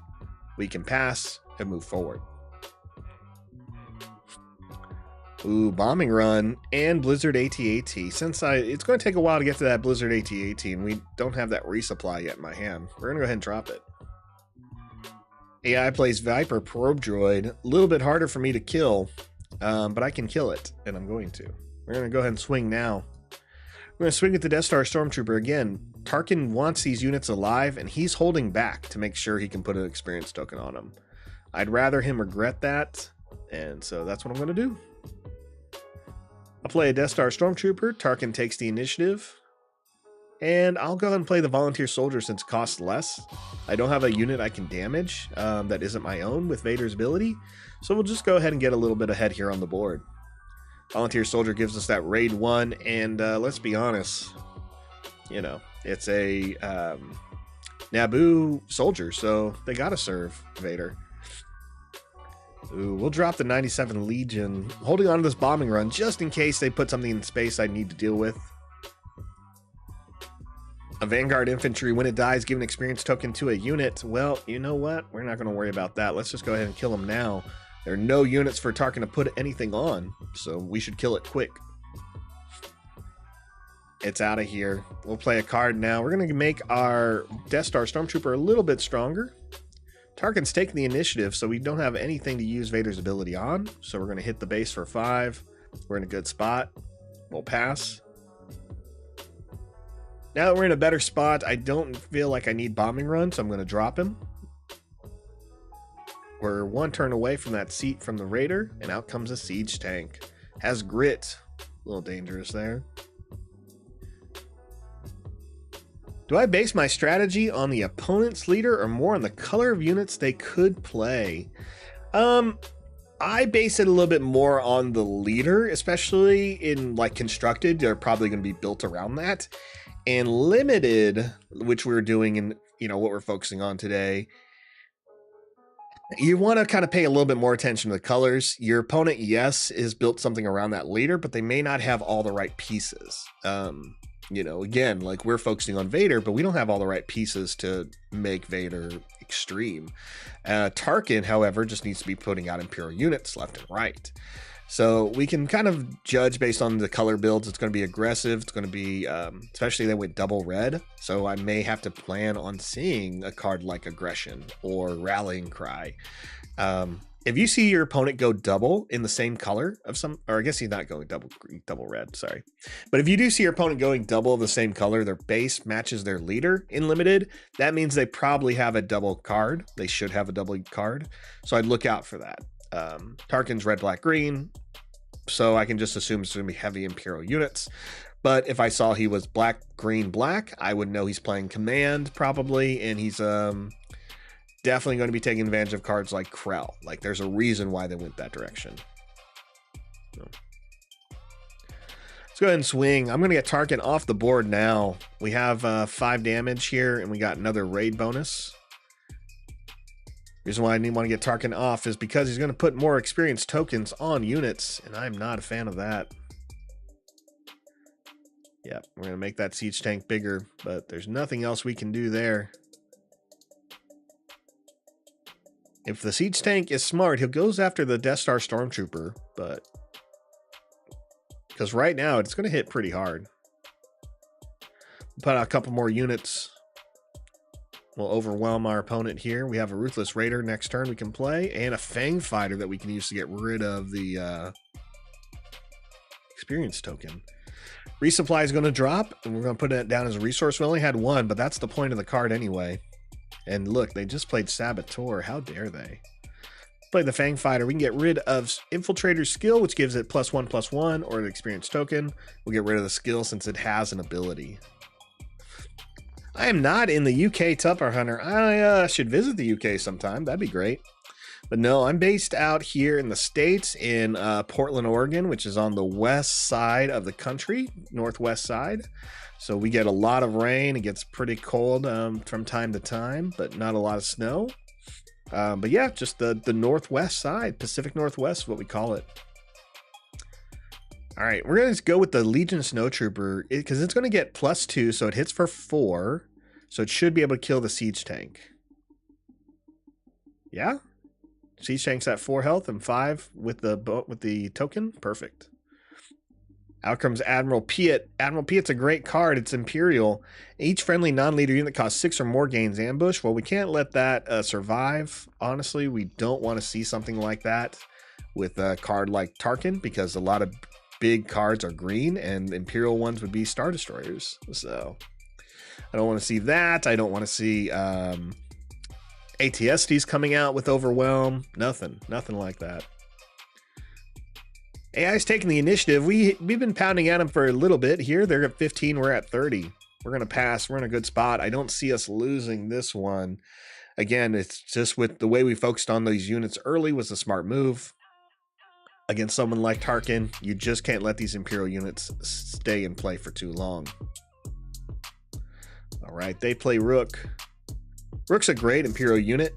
We can pass and move forward. Ooh, Bombing Run and Blizzard AT-AT. Since it's going to take a while to get to that Blizzard AT-AT, and we don't have that resupply yet in my hand, we're going to go ahead and drop it. AI plays Viper Probe Droid. A little bit harder for me to kill, but I can kill it, and I'm going to. We're going to go ahead and swing now. We're going to swing with the Death Star Stormtrooper again. Tarkin wants these units alive, and he's holding back to make sure he can put an experience token on them. I'd rather him regret that, and so that's what I'm going to do. I'll play a Death Star Stormtrooper. Tarkin takes the initiative. And I'll go ahead and play the Volunteer Soldier since it costs less. I don't have a unit I can damage that isn't my own with Vader's ability. So we'll just go ahead and get a little bit ahead here on the board. Volunteer Soldier gives us that raid 1. And let's be honest, you know, it's a Naboo soldier. So they got to serve Vader. Ooh, we'll drop the 97 Legion, holding on to this bombing run just in case they put something in space I need to deal with. A Vanguard Infantry, when it dies, give an experience token to a unit. Well, you know what? We're not going to worry about that. Let's just go ahead and kill him now. There are no units for Tarkin to put anything on, so we should kill it quick. It's out of here. We'll play a card now. We're going to make our Death Star Stormtrooper a little bit stronger. Tarkin's taking the initiative, so we don't have anything to use Vader's ability on. So we're going to hit the base for 5. We're in a good spot. We'll pass. Now that we're in a better spot, I don't feel like I need Bombing Run, so I'm going to drop him. We're 1 turn away from that seat from the Raider, and out comes a Siege Tank. Has grit. A little dangerous there. Do I base my strategy on the opponent's leader or more on the color of units they could play? I base it a little bit more on the leader, especially in like constructed. They're probably going to be built around that. And limited, which we're doing in, you know, what we're focusing on today, you want to kind of pay a little bit more attention to the colors. Your opponent, yes, is built something around that leader, but they may not have all the right pieces. You know, again, like we're focusing on Vader, but we don't have all the right pieces to make Vader extreme. Tarkin, however, just needs to be putting out Imperial units left and right. So we can kind of judge based on the color builds. It's going to be aggressive. It's going to be, especially they went double red. So I may have to plan on seeing a card like Aggression or Rallying Cry. If you see your opponent go double in the same color of some, or I guess he's not going double red, sorry. But if you do see your opponent going double of the same color, their base matches their leader in limited, that means they probably have a double card. They should have a double card. So I'd look out for that. Tarkin's red, black, green. So I can just assume it's going to be heavy Imperial units. But if I saw he was black, green, black, I would know he's playing Command probably. And he's definitely going to be taking advantage of cards like Krell. Like there's a reason why they went that direction. So. Let's go ahead and swing. I'm going to get Tarkin off the board now. We have 5 damage here and we got another raid bonus. Reason why I want to get Tarkin off is because he's going to put more experience tokens on units, and I'm not a fan of that. Yep, we're going to make that siege tank bigger, but there's nothing else we can do there. If the siege tank is smart, he goes after the Death Star Stormtrooper, but because right now it's going to hit pretty hard. Put out a couple more units. We'll overwhelm our opponent here. We have a Ruthless Raider next turn we can play, and a Fang Fighter that we can use to get rid of the experience token. Resupply is going to drop, and we're going to put it down as a resource. We only had one, but that's the point of the card anyway. And look, they just played Saboteur. How dare they? Play the Fang Fighter. We can get rid of Infiltrator's skill, which gives it +1/+1, or an experience token. We'll get rid of the skill since it has an ability. I am not in the UK Tupper Hunter. I should visit the UK sometime. That'd be great. But no, I'm based out here in the States in Portland, Oregon, which is on the west side of the country, northwest side. So we get a lot of rain. It gets pretty cold from time to time, but not a lot of snow. But yeah, just the northwest side, Pacific Northwest is what we call it. All right, we're going to go with the Legion Snowtrooper because it's going to get +2, so it hits for 4. So it should be able to kill the Siege Tank. Yeah? Siege Tank's at 4 health and 5 with the token. Perfect. Out comes Admiral Piet. Admiral Piet's a great card. It's Imperial. Each friendly non-leader unit costs 6 or more gains ambush. Well, we can't let that survive. Honestly, we don't want to see something like that with a card like Tarkin because a lot of big cards are green and Imperial ones would be Star Destroyers. So I don't want to see that. I don't want to see ATSTs coming out with Overwhelm. Nothing like that. AI's taking the initiative. We've been pounding at them for a little bit here. They're at 15. We're at 30. We're going to pass. We're in a good spot. I don't see us losing this one. Again, it's just with the way we focused on these units early was a smart move. Against someone like Tarkin, you just can't let these Imperial units stay in play for too long. All right, they play Rook. Rook's a great Imperial unit.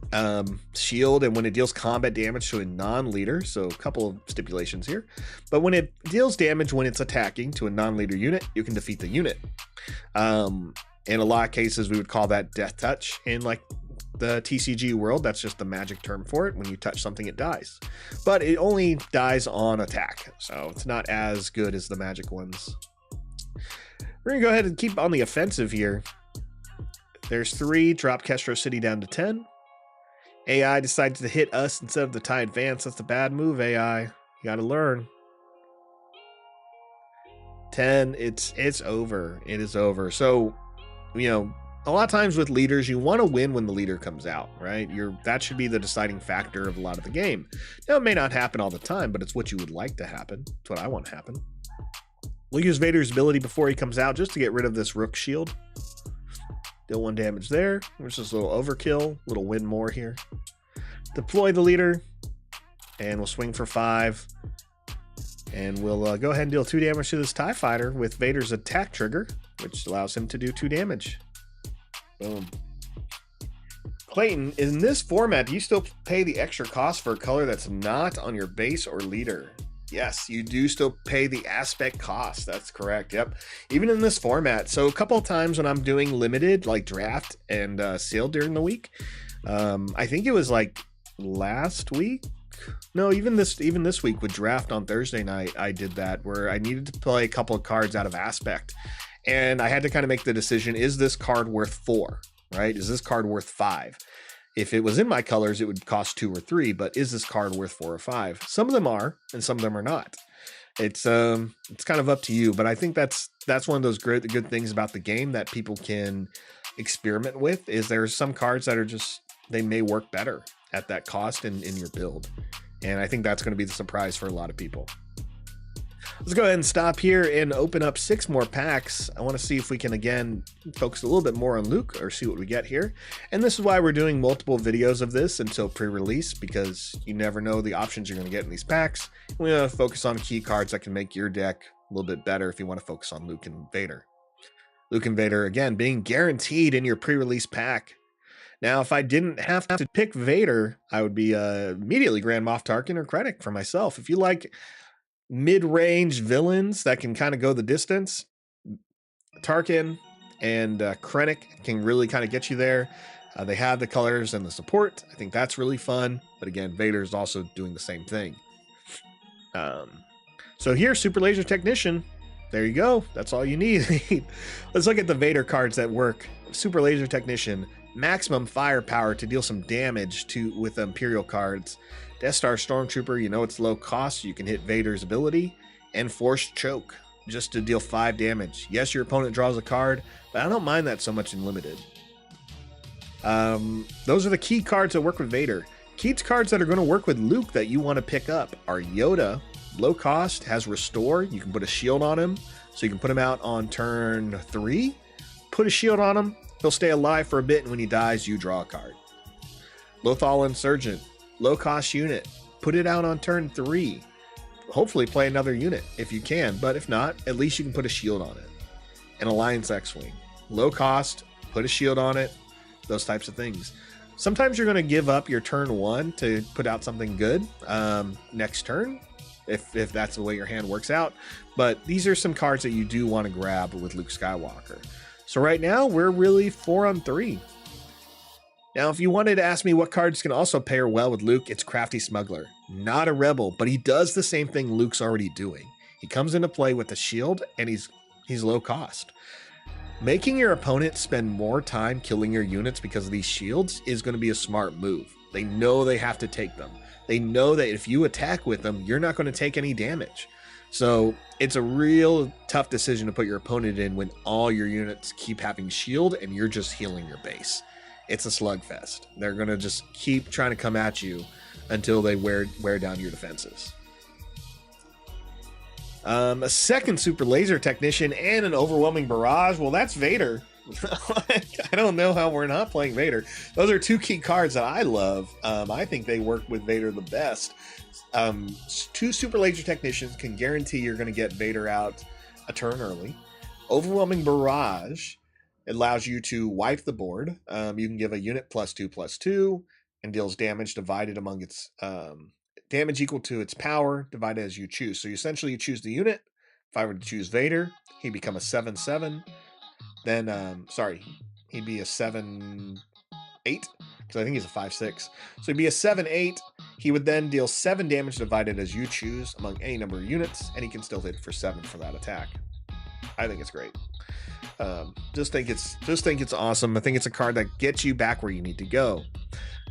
Shield, and when it deals combat damage to a non-leader, so a couple of stipulations here. But when it deals damage when it's attacking to a non-leader unit, you can defeat the unit. In a lot of cases, we would call that Death Touch. In like the TCG world, that's just the magic term for it. When you touch something, it dies. But it only dies on attack, so it's not as good as the magic ones. We're going to go ahead and keep on the offensive here. There's 3, drop Kestro City down to 10. AI decides to hit us instead of the TIE Advance. That's a bad move, AI. You got to learn. 10, it's over. It is over. So, you know, a lot of times with leaders, you want to win when the leader comes out, right? That should be the deciding factor of a lot of the game. Now, it may not happen all the time, but it's what you would like to happen. It's what I want to happen. We'll use Vader's ability before he comes out just to get rid of this Rook shield. Deal 1 damage there. There's just a little overkill, little win more here. Deploy the leader, and we'll swing for 5. And we'll go ahead and deal 2 damage to this TIE Fighter with Vader's attack trigger, which allows him to do 2 damage. Boom. Clayton, in this format, do you still pay the extra cost for a color that's not on your base or leader? Yes, you do still pay the aspect cost. That's correct. Yep. Even in this format. So a couple of times when I'm doing limited, like draft and sealed during the week, I think it was like last week. No, even this week with draft on Thursday night, I did that where I needed to play a couple of cards out of aspect. And I had to kind of make the decision, is this card worth 4, right? Is this card worth 5? If it was in my colors, it would cost 2 or 3, but is this card worth 4 or 5? Some of them are, and some of them are not. It's kind of up to you, but I think that's one of those good things about the game that people can experiment with, is there's some cards that are just, they may work better at that cost in your build. And I think that's going to be the surprise for a lot of people. Let's go ahead and stop here and open up 6 more packs. I want to see if we can, again, focus a little bit more on Luke or see what we get here. And this is why we're doing multiple videos of this until pre-release, because you never know the options you're going to get in these packs. We want to focus on key cards that can make your deck a little bit better if you want to focus on Luke and Vader. Luke and Vader, again, being guaranteed in your pre-release pack. Now, if I didn't have to pick Vader, I would be immediately Grand Moff Tarkin or Krennic for myself. If you like mid-range villains that can kind of go the distance, Tarkin and Krennic can really kind of get you there. They have the colors and the support. I think that's really fun. But again, Vader is also doing the same thing. So So here, Super Laser Technician, there you go. That's all you need. Let's look at the Vader cards that work. Super Laser Technician, maximum firepower to deal some damage with Imperial cards. Death Star Stormtrooper, you know it's low cost. You can hit Vader's ability. And Force Choke, just to deal 5 damage. Yes, your opponent draws a card, but I don't mind that so much in Limited. Those are the key cards that work with Vader. Key cards that are going to work with Luke that you want to pick up are Yoda. Low cost, has Restore. You can put a shield on him, so you can put him out on turn 3. Put a shield on him. He'll stay alive for a bit, and when he dies, you draw a card. Lothal Insurgent, low cost unit. Put it out on turn 3. Hopefully play another unit if you can, but if not, at least you can put a shield on it. An Alliance X-Wing, low cost, put a shield on it. Those types of things. Sometimes you're going to give up your turn 1 to put out something good next turn, if that's the way your hand works out. But these are some cards that you do want to grab with Luke Skywalker. So right now, we're really 4 on 3. Now, if you wanted to ask me what cards can also pair well with Luke, it's Crafty Smuggler. Not a rebel, but he does the same thing Luke's already doing. He comes into play with the shield, and he's low cost. Making your opponent spend more time killing your units because of these shields is going to be a smart move. They know they have to take them. They know that if you attack with them, you're not going to take any damage. So it's a real tough decision to put your opponent in when all your units keep having shield and you're just healing your base. It's a slugfest. They're going to just keep trying to come at you until they wear down your defenses. A second Super Laser Technician and an Overwhelming Barrage. Well, that's Vader. I don't know how we're not playing Vader. Those are 2 key cards that I love. I think they work with Vader the best. 2 Super Laser Technicians can guarantee you're going to get Vader out a turn early. Overwhelming Barrage allows you to wipe the board. You can give a unit +2/+2 and deals damage divided among its damage equal to its power divided as you choose. So essentially you choose the unit. If I were to choose Vader, he'd become a 7/7. Then, he'd be a 7/8 because I think he's a 5/6. So he'd be a 7/8. He would then deal 7 damage divided as you choose among any number of units, and he can still hit for 7 for that attack. I think it's great. Just think it's awesome. I think it's a card that gets you back where you need to go.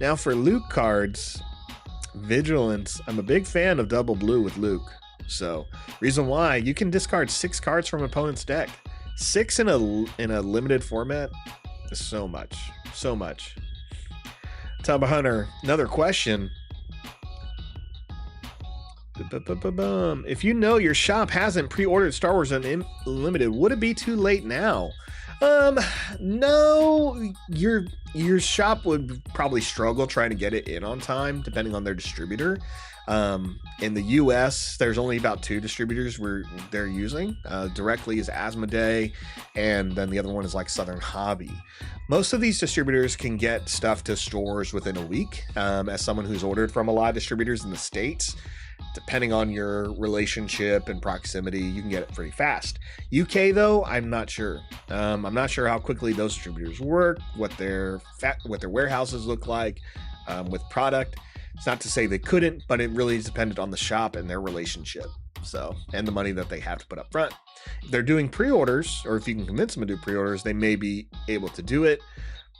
Now for Luke cards, Vigilance. I'm a big fan of double blue with Luke. So reason why, you can discard 6 cards from opponent's deck. 6 in a limited format is so much. Tub Hunter, another question. If you know your shop hasn't pre-ordered Star Wars Unlimited, would it be too late now? No, your shop would probably struggle trying to get it in on time, depending on their distributor. In the US, there's only about 2 distributors they're using. Directly is Asmodee, and then the other one is like Southern Hobby. Most of these distributors can get stuff to stores within a week. As someone who's ordered from a lot of distributors in the States, depending on your relationship and proximity, you can get it pretty fast. UK though, I'm not sure. I'm not sure how quickly those distributors work, what their warehouses look like with product. It's not to say they couldn't, but it really is dependent on the shop and their relationship. So, and the money that they have to put up front. If they're doing pre-orders, or if you can convince them to do pre-orders, they may be able to do it.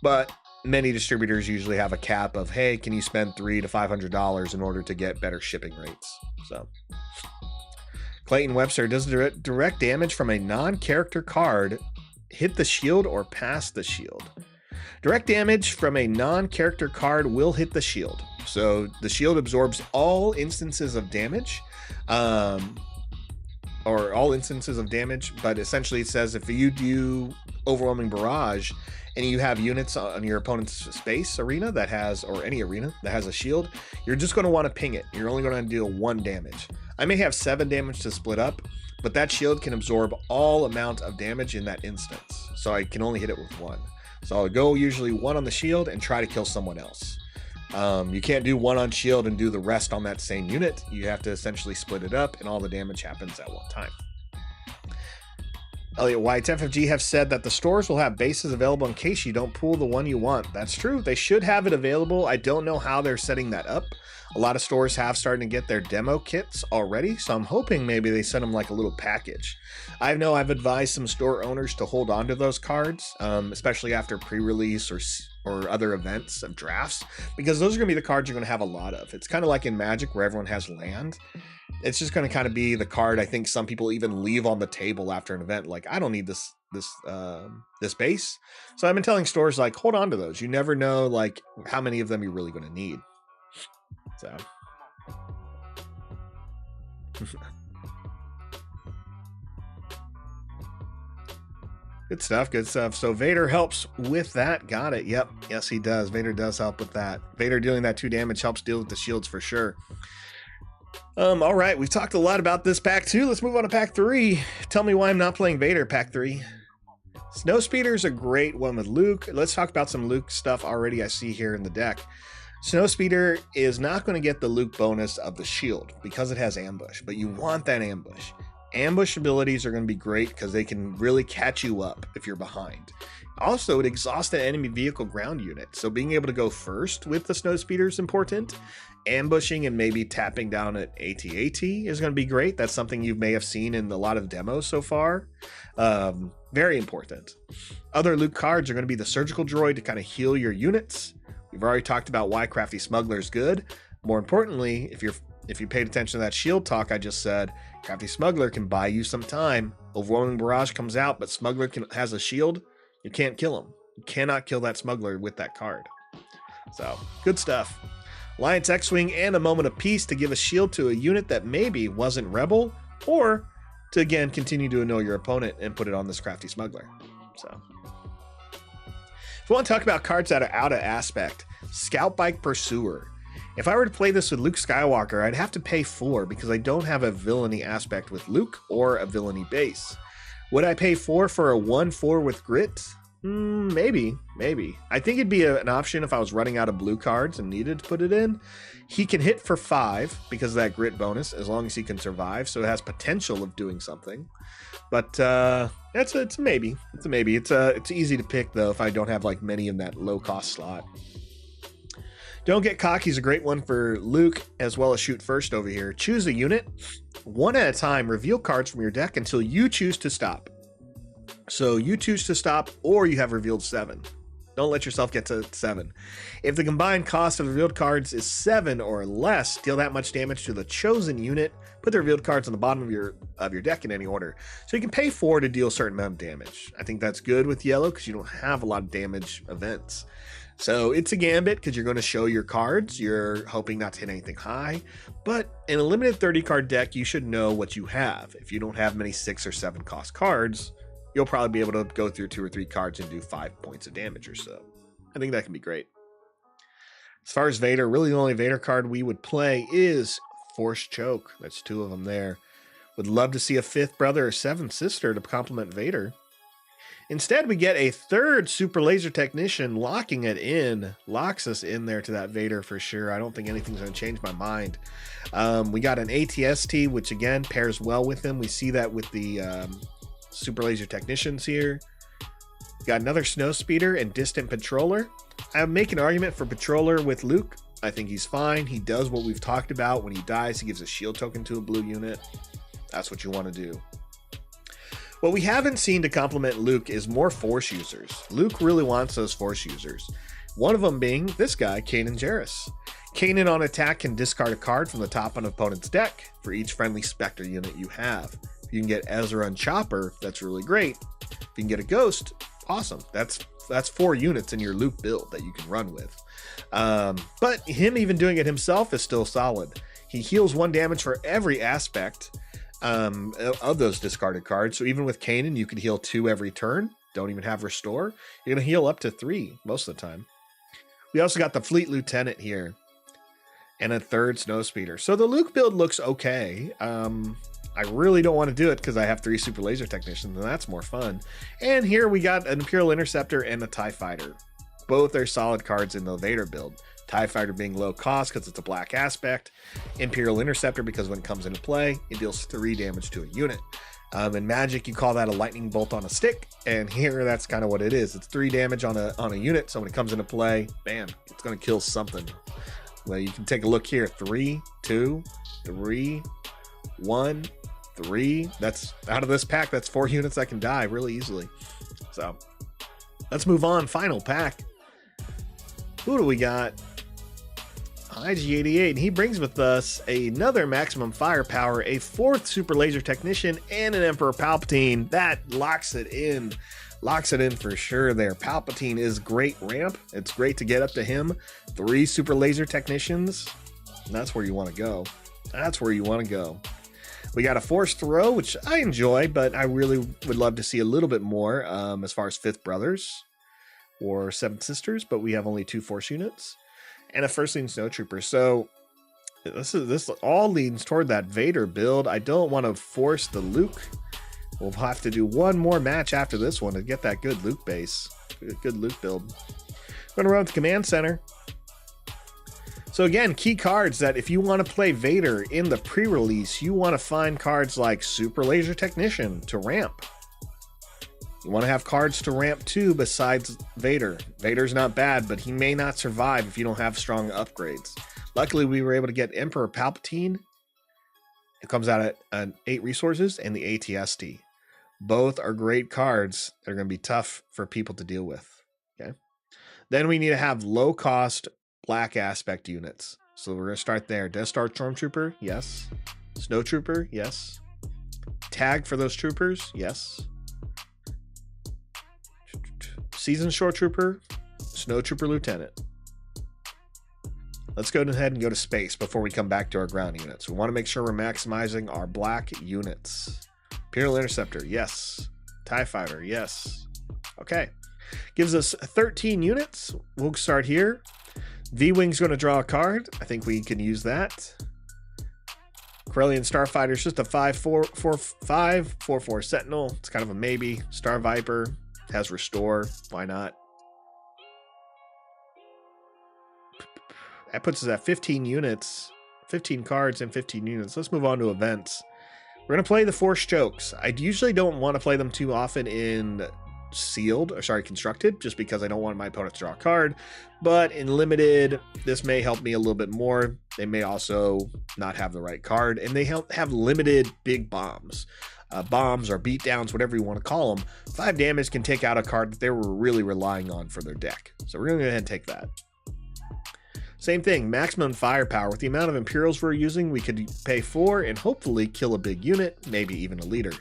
But many distributors usually have a cap of, hey, can you spend $300 to $500 in order to get better shipping rates? So, Clayton Webster, does direct damage from a non-character card hit the shield or pass the shield? Direct damage from a non-character card will hit the shield. So the shield absorbs all instances of damage, but essentially it says if you do Overwhelming Barrage and you have units on your opponent's space arena that has, or any arena that has a shield, you're just going to want to ping it. You're only going to deal 1 damage. I may have 7 damage to split up, but that shield can absorb all amount of damage in that instance. So I can only hit it with 1. So I'll go usually 1 on the shield and try to kill someone else. You can't do 1 on shield and do the rest on that same unit. You have to essentially split it up and all the damage happens at one time. Elliot White's FFG have said that the stores will have bases available in case you don't pull the one you want. That's true. They should have it available. I don't know how they're setting that up. A lot of stores have started to get their demo kits already, so I'm hoping maybe they send them like a little package. I know I've advised some store owners to hold on to those cards, especially after pre-release or other events of drafts, because those are going to be the cards you're going to have a lot of. It's kind of like in Magic where everyone has land. It's just going to kind of be the card I think some people even leave on the table after an event. Like, I don't need this base. So I've been telling stores, like, hold on to those. You never know like how many of them you're really going to need. So good stuff, good stuff. So Vader helps with that. Got it. Yep. Yes, he does. Vader does help with that. Vader dealing that 2 damage helps deal with the shields for sure. All right, we've talked a lot about this pack 2. Let's move on to pack 3. Tell me why I'm not playing Vader, pack 3. Snowspeeder's a great one with Luke. Let's talk about some Luke stuff already I see here in the deck. Snowspeeder is not going to get the Luke bonus of the shield because it has ambush, but you want that ambush. Ambush abilities are going to be great because they can really catch you up if you're behind. Also, it exhausts an enemy vehicle ground unit, so being able to go first with the Snowspeeder is important. Ambushing and maybe tapping down at AT-AT is going to be great. That's something you may have seen in a lot of demos so far. Very important. Other Luke cards are going to be the Surgical Droid to kind of heal your units. We've already talked about why Crafty Smuggler is good. More importantly, if you paid attention to that shield talk I just said, Crafty Smuggler can buy you some time. Overwhelming Barrage comes out, but Smuggler has a shield. You can't kill him. You cannot kill that Smuggler with that card. So, good stuff. Alliance X-Wing and a Moment of Peace to give a shield to a unit that maybe wasn't Rebel, or to again continue to annoy your opponent and put it on this Crafty Smuggler. So, if you want to talk about cards that are out of aspect, Scout Bike Pursuer. If I were to play this with Luke Skywalker, I'd have to pay 4 because I don't have a villainy aspect with Luke or a villainy base. Would I pay 4 for a 1/4 with grit? Maybe. I think it'd be an option if I was running out of blue cards and needed to put it in. He can hit for 5 because of that grit bonus, as long as he can survive, so it has potential of doing something. But it's a maybe. It's a maybe. It's easy to pick though if I don't have like many in that low cost slot. Don't Get Cocky is a great one for Luke, as well as Shoot First over here. Choose a unit, one at a time, reveal cards from your deck until you choose to stop. So you choose to stop, or you have revealed 7. Don't let yourself get to 7. If the combined cost of revealed cards is 7 or less, deal that much damage to the chosen unit. Put the revealed cards on the bottom of your deck in any order. So you can pay 4 to deal a certain amount of damage. I think that's good with yellow because you don't have a lot of damage events. So it's a gambit because you're going to show your cards. You're hoping not to hit anything high. But in a limited 30 card deck, you should know what you have. If you don't have many 6 or 7 cost cards, you'll probably be able to go through 2 or 3 cards and do 5 points of damage or so. I think that can be great. As far as Vader, really the only Vader card we would play is Force Choke. That's 2 of them there. Would love to see a 5th brother or 7th sister to complement Vader. Instead, we get a 3rd Super Laser Technician locking it in. Locks us in there to that Vader for sure. I don't think anything's going to change my mind. We got an ATST, which again pairs well with him. We see that with the Super Laser Technicians here. Got another Snowspeeder and Distant Patroller. I make an argument for Patroller with Luke. I think he's fine. He does what we've talked about. When he dies, he gives a shield token to a blue unit. That's what you want to do. What we haven't seen to complement Luke is more Force users. Luke really wants those Force users. One of them being this guy, Kanan Jarrus. Kanan on attack can discard a card from the top of an opponent's deck for each friendly Spectre unit you have. If you can get Ezra and Chopper, that's really great. If you can get a Ghost, awesome. That's 4 units in your Luke build that you can run with. But him even doing it himself is still solid. He heals 1 damage for every aspect of those discarded cards. So even with Kanan, you could heal 2 every turn. Don't even have Restore. You're going to heal up to 3 most of the time. We also got the Fleet Lieutenant here and a 3rd Snowspeeder. So the Luke build looks okay. I really don't want to do it because I have 3 Super Laser Technicians, and that's more fun. And here we got an Imperial Interceptor and a TIE Fighter. Both are solid cards in the Vader build. TIE Fighter being low cost because it's a black aspect. Imperial Interceptor because when it comes into play, it deals 3 damage to a unit. In Magic, you call that a lightning bolt on a stick, and here that's kind of what it is. It's 3 damage on a unit, so when it comes into play, bam, it's going to kill something. Well, you can take a look here. 3, 2, 3, 1, 3. That's out of this pack. That's 4 units that can die really easily. So let's move on. Final pack. Who do we got? IG88, and he brings with us another maximum firepower, a 4th super laser technician, and an Emperor Palpatine. That locks it in for sure there. Palpatine is great ramp. It's great to get up to him. 3 super laser technicians. That's where you want to go. That's where you want to go. We got a Force Throw, which I enjoy, but I really would love to see a little bit more as far as 5th Brothers or 7th Sisters, but we have only 2 Force units. And a Firstling Snowtrooper. So this all leans toward that Vader build. I don't want to force the Luke. We'll have to do one more match after this one to get that good Luke base. Good Luke build. We're going to run with the Command Center. So again, key cards that if you want to play Vader in the pre-release, you want to find cards like Super Laser Technician to ramp. You want to have cards to ramp too besides Vader. Vader's not bad, but he may not survive if you don't have strong upgrades. Luckily, we were able to get Emperor Palpatine. It comes out at 8 resources and the ATST. Both are great cards that are going to be tough for people to deal with. Okay. Then we need to have low-cost black aspect units. So we're going to start there. Death Star Stormtrooper, yes. Snowtrooper, yes. Tag for those troopers, yes. Seasoned Shore Trooper, Snowtrooper Lieutenant. Let's go ahead and go to space before we come back to our ground units. We want to make sure we're maximizing our black units. Imperial Interceptor, yes. TIE Fighter, yes. Okay. Gives us 13 units. We'll start here. V-Wing's going to draw a card. I think we can use that. Corellian Starfighter is just a 5/4/4 Sentinel. It's kind of a maybe. Star Viper has Restore. Why not? That puts us at 15 units. 15 cards and 15 units. Let's move on to events. We're going to play the Force Chokes. I usually don't want to play them too often in constructed, just because I don't want my opponent to draw a card. But in limited, this may help me a little bit more. They may also not have the right card, and they have limited big bombs. Bombs or beatdowns, whatever you want to call them. 5 damage can take out a card that they were really relying on for their deck. So we're going to go ahead and take that. Same thing, maximum firepower. With the amount of Imperials we're using, we could pay 4 and hopefully kill a big unit, maybe even a leader.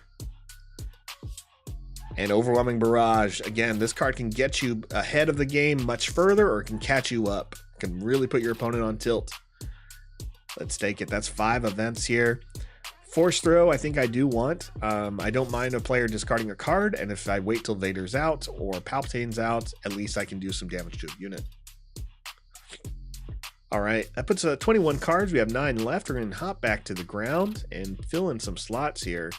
And Overwhelming Barrage. Again, this card can get you ahead of the game much further, or it can catch you up. It can really put your opponent on tilt. Let's take it. That's 5 events here. Force Throw, I think I do want. I don't mind a player discarding a card, and if I wait till Vader's out or Palpatine's out, at least I can do some damage to a unit. All right, that puts 21 cards. We have 9 left. We're going to hop back to the ground and fill in some slots here.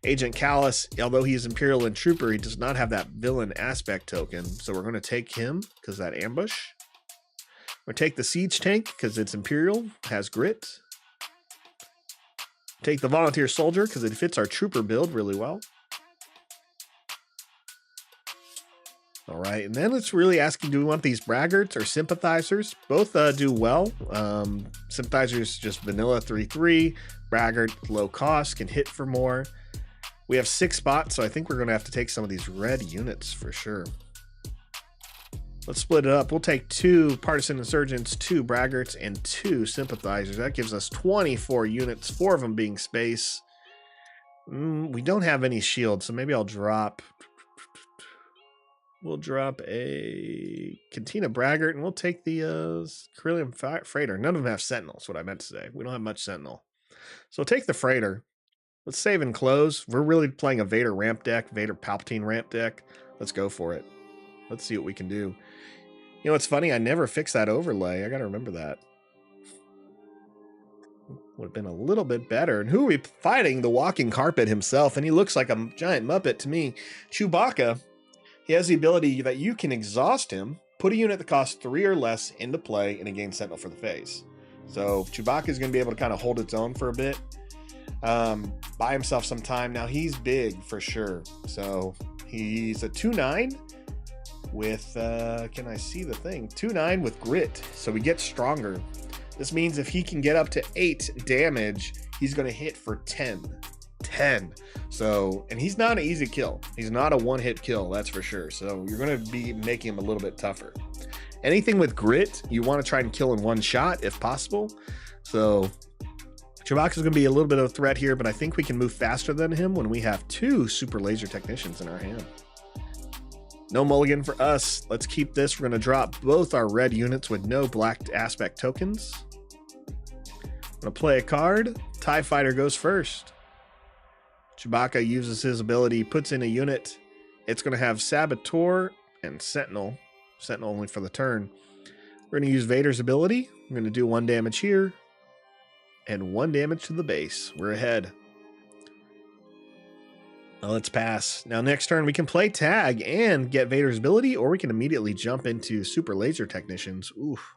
Agent Callus, although he's Imperial and Trooper, he does not have that villain aspect token, so we're going to take him because that ambush. We're going to take the Siege Tank because it's Imperial, has grit. Take the Volunteer Soldier because it fits our Trooper build really well. All right, and then it's really asking, do we want these Braggarts or Sympathizers? Both do well. Sympathizers just vanilla 3/3. Braggart, low cost, can hit for more. We have 6 spots, so I think we're going to have to take some of these red units for sure. Let's split it up. We'll take 2 Partisan Insurgents, 2 Braggarts, and 2 Sympathizers. That gives us 24 units, 4 of them being space. We don't have any shields, so maybe I'll drop... We'll drop a Cantina Braggart, and we'll take the Corellian Freighter. None of them have Sentinel, is what I meant to say. We don't have much Sentinel. So we'll take the Freighter. Let's save and close. We're really playing a Vader ramp deck, Vader Palpatine ramp deck. Let's go for it. Let's see what we can do. You know, it's funny, I never fixed that overlay. I got to remember that. Would have been a little bit better. And who are we fighting? The walking carpet himself, and he looks like a giant Muppet to me. Chewbacca. He has the ability that you can exhaust him, put a unit that costs 3 or less into play, and it gains Sentinel for the phase. So Chewbacca is going to be able to kind of hold its own for a bit. buy himself some time. Now he's big for sure. So he's a 2/9 with, can I see the thing? 2/9 with grit. So he gets stronger. This means if he can get up to 8 damage, he's going to hit for 10. So, and he's not an easy kill. He's not a one-hit kill, that's for sure. So you're going to be making him a little bit tougher. Anything with grit, you want to try and kill in one shot if possible. So Chewbacca's going to be a little bit of a threat here, but I think we can move faster than him when we have 2 super laser technicians in our hand. No mulligan for us. Let's keep this. We're going to drop both our red units with no black aspect tokens. I'm going to play a card. TIE Fighter goes first. Chewbacca uses his ability, puts in a unit. It's going to have Saboteur and Sentinel. Sentinel only for the turn. We're going to use Vader's ability. We're going to do 1 damage here and 1 damage to the base. We're ahead. Now let's pass. Now next turn we can play tag and get Vader's ability, or we can immediately jump into Super Laser Technicians. Oof.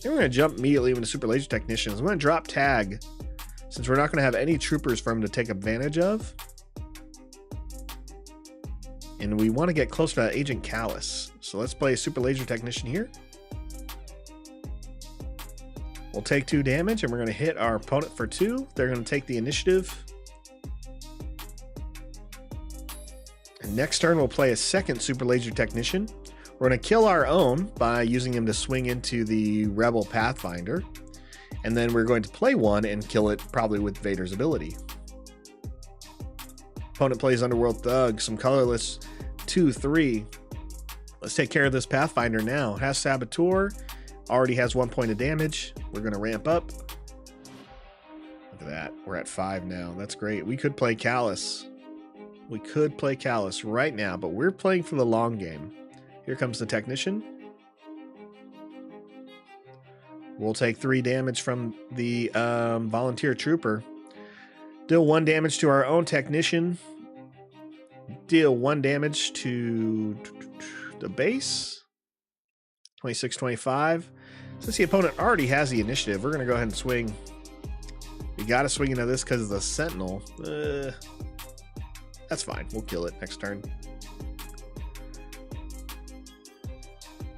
Then we're going to jump immediately into Super Laser Technicians. I'm going to drop tag since we're not going to have any troopers for him to take advantage of. And we want to get close to Agent Callus. So let's play a Super Laser Technician here. We'll take 2 damage and we're going to hit our opponent for 2. They're going to take the initiative. And next turn we'll play a second Super Laser Technician. We're going to kill our own by using him to swing into the Rebel Pathfinder. And then we're going to play 1 and kill it probably with Vader's ability. Opponent plays Underworld Thug, some colorless 2/3. Let's take care of this Pathfinder now. It has Saboteur, already has 1 point of damage. We're going to ramp up. Look at that. We're at 5 now. That's great. We could play Callus. We could play Callus right now, but we're playing for the long game. Here comes the Technician. We'll take 3 damage from the Volunteer Trooper. Deal 1 damage to our own Technician. Deal 1 damage to the base. 26-25. Since the opponent already has the initiative, we're going to go ahead and swing. We got to swing into this because of the Sentinel. That's fine. We'll kill it next turn.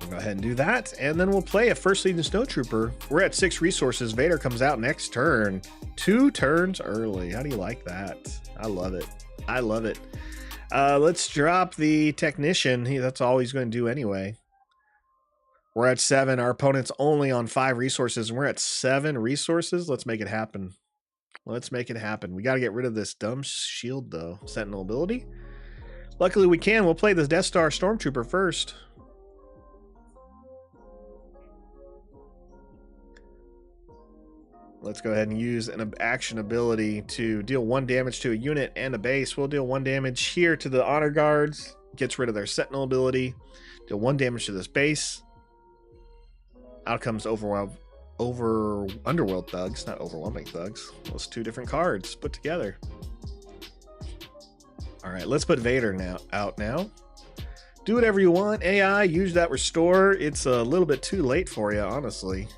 We'll go ahead and do that. And then we'll play a First Legion Snowtrooper. We're at 6 resources. Vader comes out next turn. 2 turns early. How do you like that? I love it. I love it. Let's drop the Technician. That's all he's going to do anyway. We're at 7. Our opponent's only on 5 resources, and we're at 7 resources. Let's make it happen. Let's make it happen. We got to get rid of this dumb shield, though. Sentinel ability. Luckily, we can. We'll play this Death Star Stormtrooper first. Let's go ahead and use an action ability to deal 1 damage to a unit and a base. We'll deal 1 damage here to the Honor Guards. Gets rid of their Sentinel ability. Deal 1 damage to this base. Out comes Underworld Thugs, not Overwhelming Thugs. Those 2 different cards put together. All right, let's put Vader out now. Do whatever you want. AI, use that restore. It's a little bit too late for you, honestly.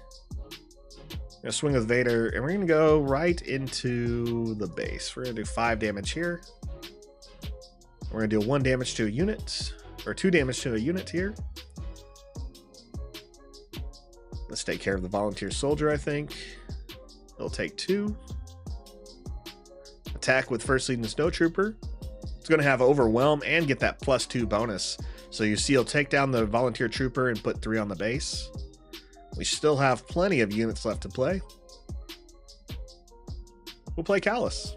Gonna swing with Vader, and we're gonna go right into the base. We're gonna do 5 damage here. We're gonna deal 1 damage to a unit, or 2 damage to a unit here. Let's take care of the Volunteer Soldier, I think. They'll take 2. Attack with First Legion Snowtrooper. It's going to have Overwhelm and get that +2 bonus. So you see he'll take down the Volunteer Trooper and put 3 on the base. We still have plenty of units left to play. We'll play Callus.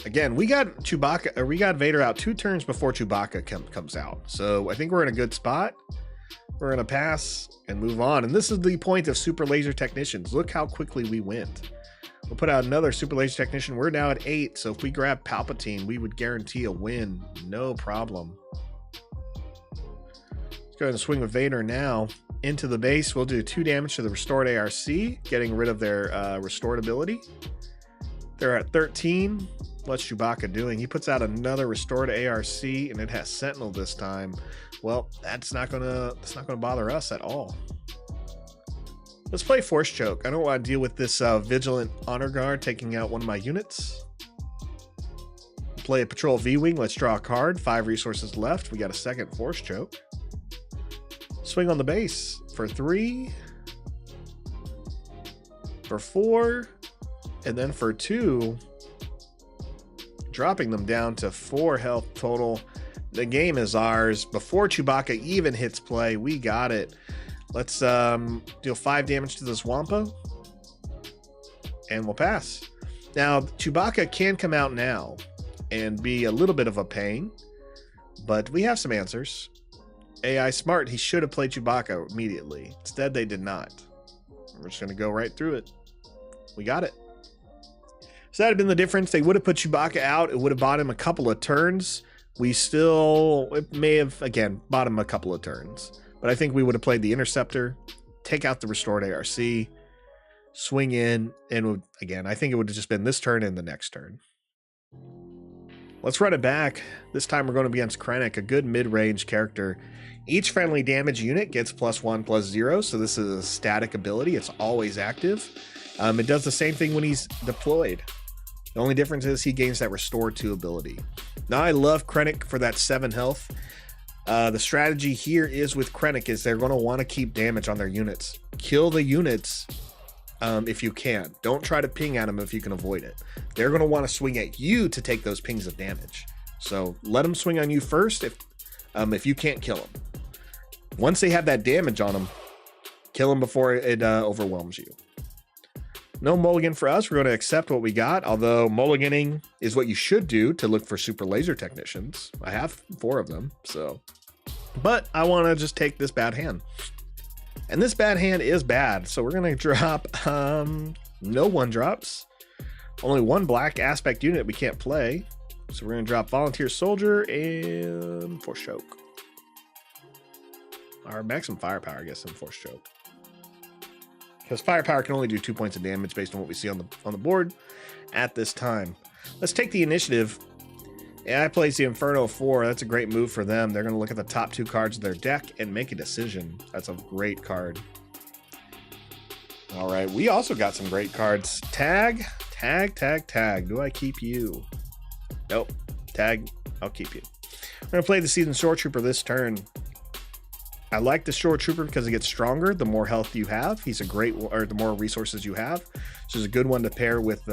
Again, we got Chewbacca, or we got Vader out 2 turns before Chewbacca comes out. So I think we're in a good spot. We're going to pass and move on. And this is the point of Super Laser Technicians. Look how quickly we went. We'll put out another Super Laser Technician. We're now at 8. So if we grab Palpatine, we would guarantee a win. No problem. Let's go ahead and swing with Vader now. Into the base, we'll do 2 damage to the Restored ARC, getting rid of their Restored ability. They're at 13. What's Chewbacca doing? He puts out another Restored ARC, and it has Sentinel this time. Well, that's not gonna bother us at all. Let's play Force Choke. I don't want to deal with this Vigilant Honor Guard taking out one of my units. Play a Patrol V-Wing. Let's draw a card. 5 resources left. We got a second Force Choke. Swing on the base for 3. For 4. And then for 2. Dropping them down to 4 health total. The game is ours. Before Chewbacca even hits play, we got it. Let's deal 5 damage to this Wampa. And we'll pass. Now, Chewbacca can come out now and be a little bit of a pain, but we have some answers. AI smart, he should have played Chewbacca immediately. Instead, they did not. We're just going to go right through it. We got it. So that would have been the difference. They would have put Chewbacca out. It would have bought him a couple of turns. It may have, again, bought him a couple of turns. But I think we would have played the Interceptor, take out the Restored ARC, swing in, and again, I think it would have just been this turn and the next turn. Let's run it back. This time we're going to be against Krennic, a good mid-range character. Each friendly damage unit gets +1/+0, so this is a static ability. It's always active. It does the same thing when he's deployed. The only difference is he gains that Restore 2 ability. Now, I love Krennic for that 7 health. The strategy here is with Krennic is they're going to want to keep damage on their units. Kill the units if you can. Don't try to ping at them if you can avoid it. They're going to want to swing at you to take those pings of damage. So let them swing on you first if you can't kill them. Once they have that damage on them, kill them before it overwhelms you. No mulligan for us. We're going to accept what we got, although mulliganing is what you should do to look for super laser technicians. I have 4 of them, so. But I want to just take this bad hand. And this bad hand is bad, so we're going to drop no 1-drops. Only 1 black aspect unit we can't play. So we're going to drop Volunteer Soldier and Force Choke. Our maximum firepower, I guess, in Force Choke. Because firepower can only do 2 points of damage based on what we see on the board at this time. Let's take the initiative. AI plays the Inferno 4. That's a great move for them. They're going to look at the top 2 cards of their deck and make a decision. That's a great card. All right, we also got some great cards. Tag. Do I keep you? Nope. Tag, I'll keep you. We're going to play the Seasoned Shore Trooper this turn. I like the Shore Trooper because it gets stronger the more health you have. He's a great, or the more resources you have. So it's a good one to pair with,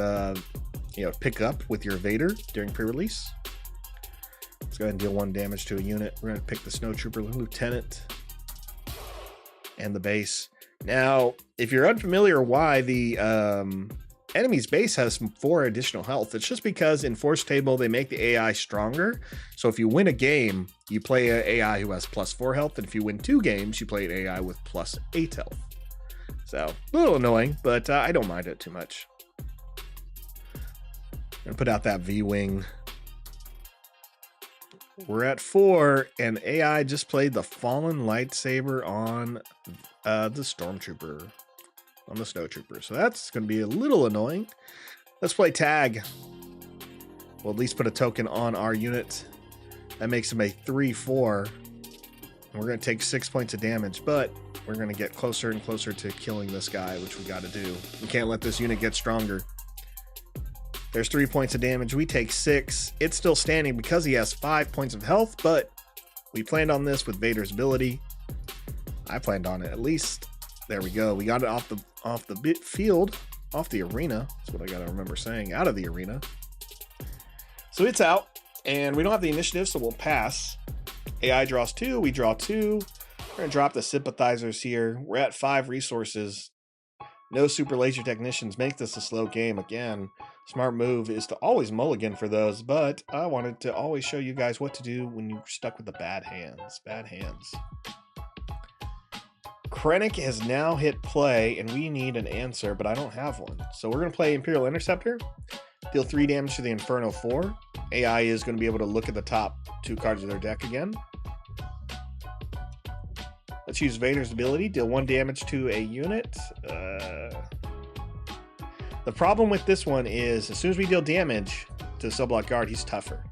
pick up with your Vader during pre-release. Let's go ahead and deal 1 damage to a unit. We're going to pick the Snow Trooper Lieutenant and the base. Now, if you're unfamiliar why the enemy's base has 4 additional health, it's just because in Forcetable they make the AI stronger. So if you win a game, you play an AI who has +4 health, and if you win 2 games, you play an AI with +8 health. So a little annoying, but I don't mind it too much. I'm gonna put out that V-Wing. We're at 4, and AI just played the Fallen Lightsaber on the Stormtrooper. On the Snow Trooper. So that's going to be a little annoying. Let's play tag. We'll at least put a token on our unit. That makes him a 3/4. And we're going to take 6 points of damage, but we're going to get closer and closer to killing this guy, which we got to do. We can't let this unit get stronger. There's 3 points of damage. We take 6. It's still standing because he has 5 points of health, but we planned on this with Vader's ability. I planned on it at least. There we go. We got it off the field, off the arena. That's what I got to remember saying. Out of the arena. So it's out, and we don't have the initiative, so we'll pass. AI draws 2. We draw 2. We're going to drop the sympathizers here. We're at 5 resources. No super laser technicians. Make this a slow game. Again, smart move is to always mulligan for those, but I wanted to always show you guys what to do when you're stuck with the bad hands. Bad hands. Krennic has now hit play, and we need an answer, but I don't have one. So we're going to play Imperial Interceptor, deal 3 damage to the Inferno 4. AI is going to be able to look at the top 2 cards of their deck again. Let's use Vader's ability, deal 1 damage to a unit. The problem with this one is as soon as we deal damage to the Subblock Guard, he's tougher.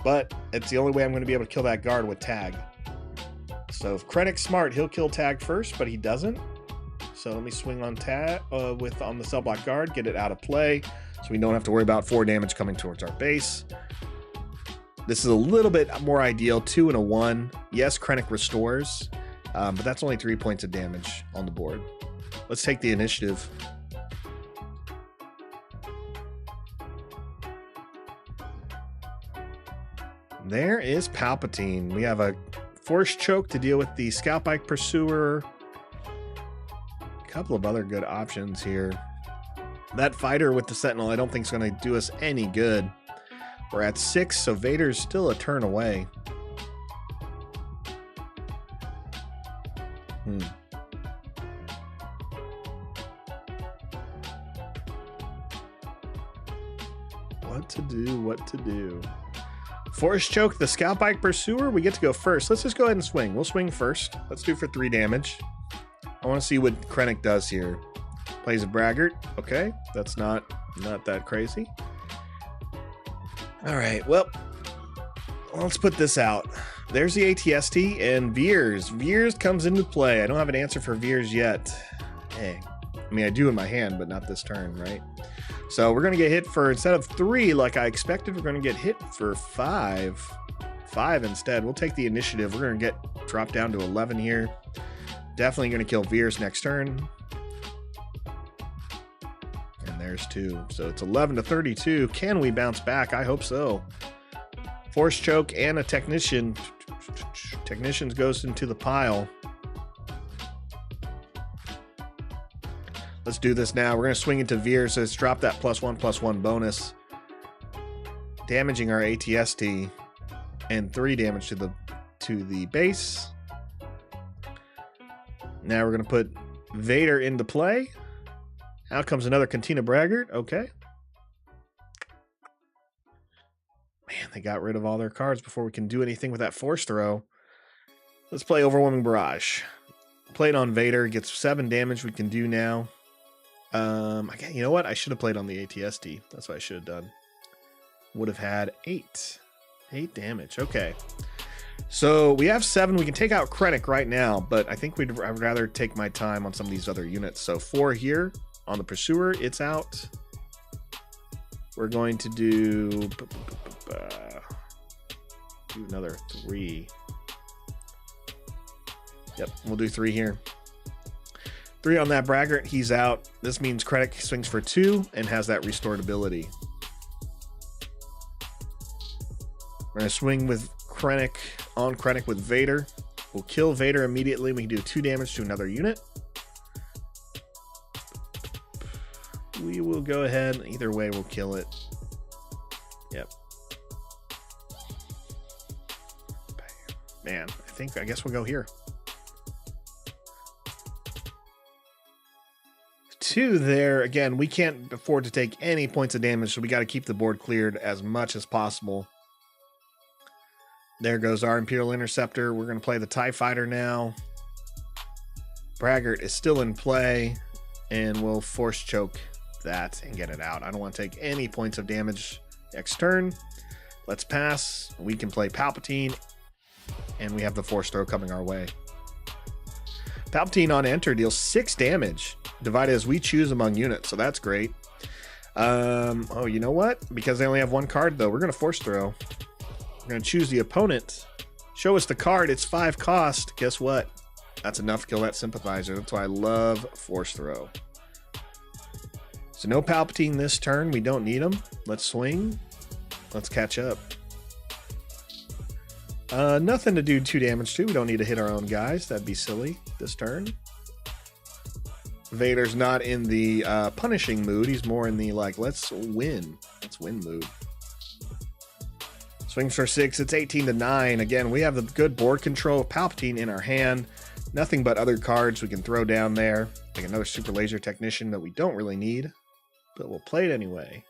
But it's the only way I'm going to be able to kill that guard with tag. So if Krennic's smart, he'll kill tag first, but he doesn't. So let me swing on on the cell block guard, get it out of play, so we don't have to worry about 4 damage coming towards our base. This is a little bit more ideal. 2 and a 1. Yes, Krennic restores, but that's only 3 points of damage on the board. Let's take the initiative. There is Palpatine. We have a Force Choke to deal with the Scout Bike Pursuer. A couple of other good options here. That fighter with the Sentinel I don't think is going to do us any good. We're at 6, so Vader's still a turn away. What to do? Force Choke the Scout Bike Pursuer. We get to go first. Let's just go ahead and swing. We'll swing first. Let's do for 3 damage. I want to see what Krennic does here. Plays a Braggart. Okay, that's not that crazy. All right, well, let's put this out. There's the ATST and Veers. Veers comes into play. I don't have an answer for Veers yet. Hey, I mean, I do in my hand, but not this turn, right? So we're going to get hit for, instead of 3 like I expected, we're going to get hit for 5. 5 instead. We'll take the initiative. We're going to get dropped down to 11 here. Definitely going to kill Veers next turn. And there's 2. So it's 11 to 32. Can we bounce back? I hope so. Force Choke and a Technician. Technicians goes into the pile. Let's do this now. We're going to swing into Veers. So let's drop that +1/+1 bonus. Damaging our ATST. And 3 damage to the base. Now we're going to put Vader into play. Out comes another Cantina Braggart. Okay. Man, they got rid of all their cards before we can do anything with that Force Throw. Let's play Overwhelming Barrage. Played on Vader. Gets 7 damage we can do now. You know what? I should have played on the ATST. That's what I should have done. Would have had 8 damage. Okay. So we have 7. We can take out Krennic right now, but I think I'd rather take my time on some of these other units. So 4 here on the Pursuer. It's out. We're going to do another 3. Yep, we'll do 3 here. 3 on that Braggart. He's out. This means Krennic swings for 2 and has that restored ability. We're going to swing with Krennic on Krennic with Vader. We'll kill Vader immediately. We can do 2 damage to another unit. We will go ahead. Either way, we'll kill it. Yep. Man, I guess we'll go here. 2 there. Again, we can't afford to take any points of damage, so we got to keep the board cleared as much as possible. There goes our Imperial Interceptor. We're going to play the TIE Fighter now. Braggart is still in play, and we'll Force Choke that and get it out. I don't want to take any points of damage next turn. Let's pass. We can play Palpatine, and we have the Force Throw coming our way. Palpatine on enter deals 6 damage, divided as we choose among units, so that's great. Oh, you know what? Because they only have 1 card, though, we're going to Force Throw. We're going to choose the opponent. Show us the card. It's 5 cost. Guess what? That's enough to kill that Sympathizer. That's why I love Force Throw. So no Palpatine this turn. We don't need him. Let's swing. Let's catch up. Nothing to do 2 damage to. We don't need to hit our own guys. That'd be silly this turn. Vader's not in the punishing mood. He's more in the, like, let's win mood. Swings for 6. It's 18 to 9. Again, we have the good board control of Palpatine in our hand. Nothing but other cards we can throw down there. Like another Super Laser Technician that we don't really need, but we'll play it anyway.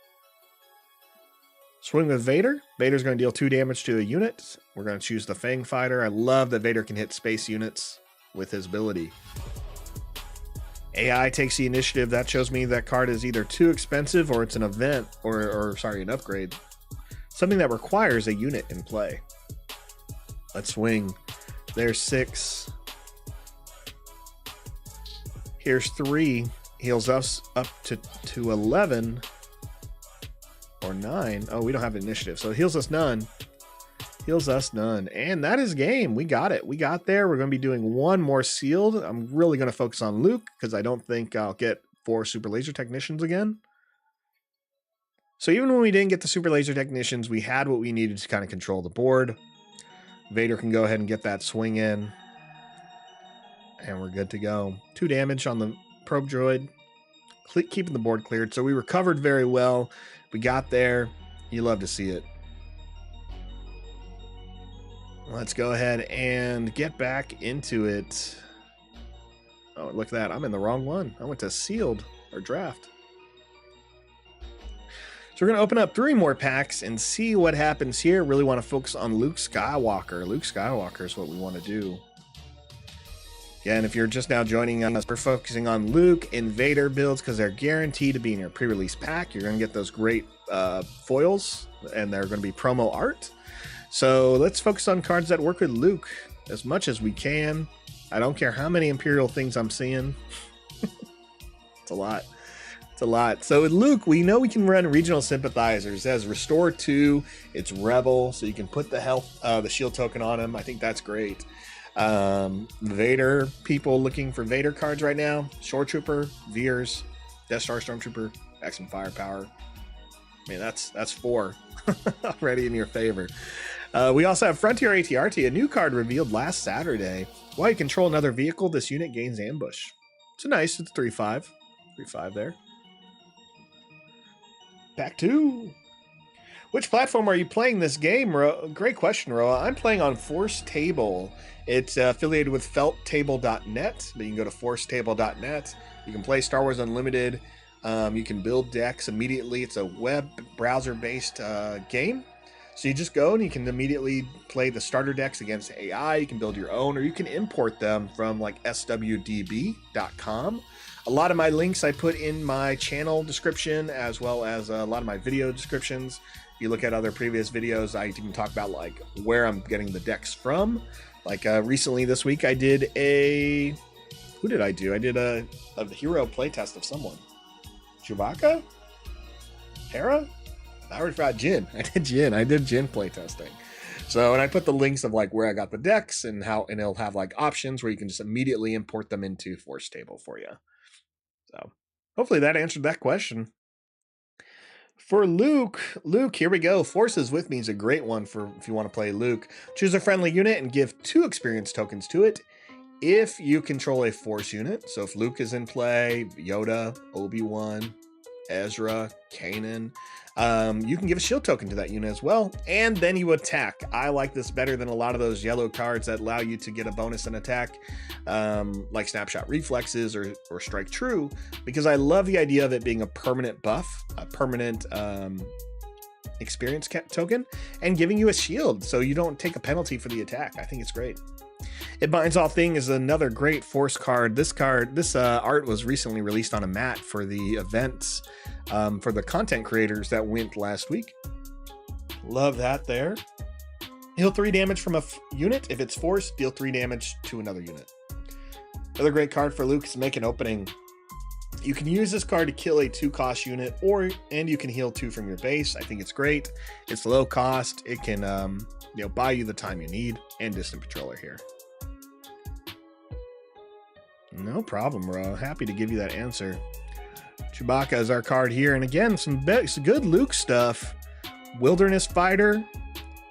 Swing with Vader. Vader's going to deal 2 damage to a unit. We're going to choose the Fang Fighter. I love that Vader can hit space units with his ability. AI takes the initiative. That shows me that card is either too expensive or it's an event, or an upgrade. Something that requires a unit in play. Let's swing. There's 6. Here's 3. Heals us up to 11 or 9. Oh, we don't have initiative, so it heals us none. Heals us none. And that is game. We got it. We got there. We're going to be doing one more sealed. I'm really going to focus on Luke because I don't think I'll get 4 super laser technicians again. So even when we didn't get the super laser technicians, we had what we needed to kind of control the board. Vader can go ahead and get that swing in. And we're good to go. 2 damage on the probe droid. Keeping the board cleared. So we recovered very well. We got there. You love to see it. Let's go ahead and get back into it. Oh, look at that. I'm in the wrong one. I went to sealed or draft. So we're going to open up 3 more packs and see what happens here. Really want to focus on Luke Skywalker. Luke Skywalker is what we want to do. Yeah, and if you're just now joining us, we're focusing on Luke and Vader builds because they're guaranteed to be in your pre-release pack. You're going to get those great foils, and they're going to be promo art. So let's focus on cards that work with Luke as much as we can. I don't care how many Imperial things I'm seeing. It's a lot. It's a lot. So with Luke, we know we can run regional sympathizers. It has Restore 2. It's Rebel, so you can put the health, the shield token on him. I think that's great. Vader, people looking for Vader cards right now. Shore Trooper, Veers, Death Star Stormtrooper, maximum firepower. I mean, that's 4 already in your favor. We also have Frontier ATRT, a new card revealed last Saturday. While you control another vehicle, this unit gains ambush. So nice. It's 3/5. 3/5 there. Pack 2. Which platform are you playing this game? Great question, Roa. I'm playing on Forcetable. It's affiliated with felttable.net, but you can go to forcetable.net. You can play Star Wars Unlimited. You can build decks immediately. It's a web browser-based game. So you just go and you can immediately play the starter decks against AI. You can build your own, or you can import them from like swdb.com. A lot of my links I put in my channel description, as well as a lot of my video descriptions. If you look at other previous videos, I even talk about like where I'm getting the decks from. Like recently this week, I did a... Who did I do? I did a hero playtest of someone. Chewbacca? Hera? I already forgot Jin. I did Jin playtesting. So, and I put the links of like where I got the decks and how, and it'll have like options where you can just immediately import them into Forcetable for you. So hopefully that answered that question. For Luke, here we go. Forces with Me is a great one for if you want to play Luke. Choose a friendly unit and give 2 experience tokens to it if you control a Force unit. So if Luke is in play, Yoda, Obi-Wan, Ezra, Kanan, you can give a shield token to that unit as well, and then you attack. I like this better than a lot of those yellow cards that allow you to get a bonus in attack, like Snapshot Reflexes or Strike True, because I love the idea of it being a permanent buff, a permanent experience token, and giving you a shield so you don't take a penalty for the attack. I think it's great. It Binds All Thing is another great Force card. This art was recently released on a mat for the events for the content creators that went last week. Love that there. Heal 3 damage from a unit. If it's Force, deal 3 damage to another unit. Another great card for Luke is Make an Opening. You can use this card to kill a 2-cost unit, and you can heal 2 from your base. I think it's great. It's low cost. It can buy you the time you need, and Distant Patroller here. No problem, bro. Happy to give you that answer. Chewbacca is our card here, and again, some good Luke stuff. Wilderness Fighter,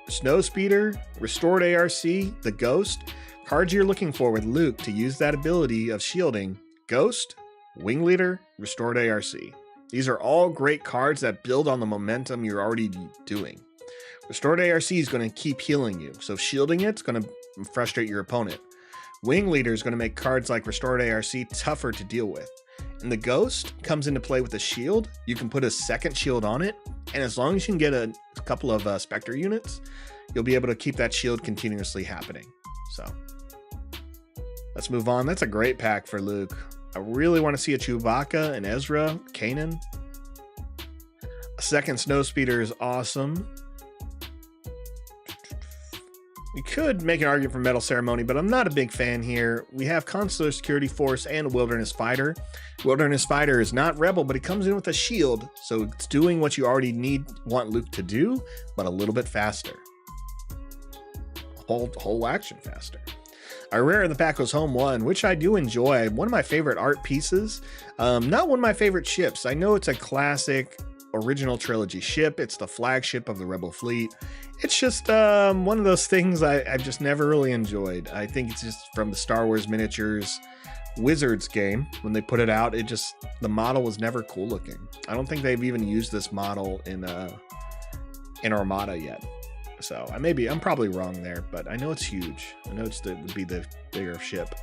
Snowspeeder, Restored ARC, the Ghost. Cards you're looking for with Luke to use that ability of shielding. Ghost, Wing Leader, Restored ARC. These are all great cards that build on the momentum you're already doing. Restored ARC is going to keep healing you, so shielding it's going to frustrate your opponent. Wing Leader is going to make cards like Restored ARC tougher to deal with. And the Ghost comes into play with a shield. You can put a second shield on it, and as long as you can get a couple of Spectre units, you'll be able to keep that shield continuously happening. So let's move on. That's a great pack for Luke. I really want to see a Chewbacca, and Ezra, Kanan. A second Snowspeeder is awesome. You could make an argument for Medal Ceremony, but I'm not a big fan here. We have Consular Security Force and Wilderness Fighter. Wilderness Fighter is not Rebel, but he comes in with a shield, so it's doing what you already want Luke to do, but a little bit faster. Whole action faster. Our rare in the pack was Home 1, which I do enjoy. One of my favorite art pieces. Not one of my favorite ships. I know it's a classic original trilogy ship. It's the flagship of the Rebel fleet. It's just one of those things I've just never really enjoyed. I think it's just from the Star Wars Miniatures Wizards game. When they put it out, the model was never cool looking. I don't think they've even used this model in Armada yet. So I'm probably wrong there, but I know it's huge. I know it would be the bigger ship.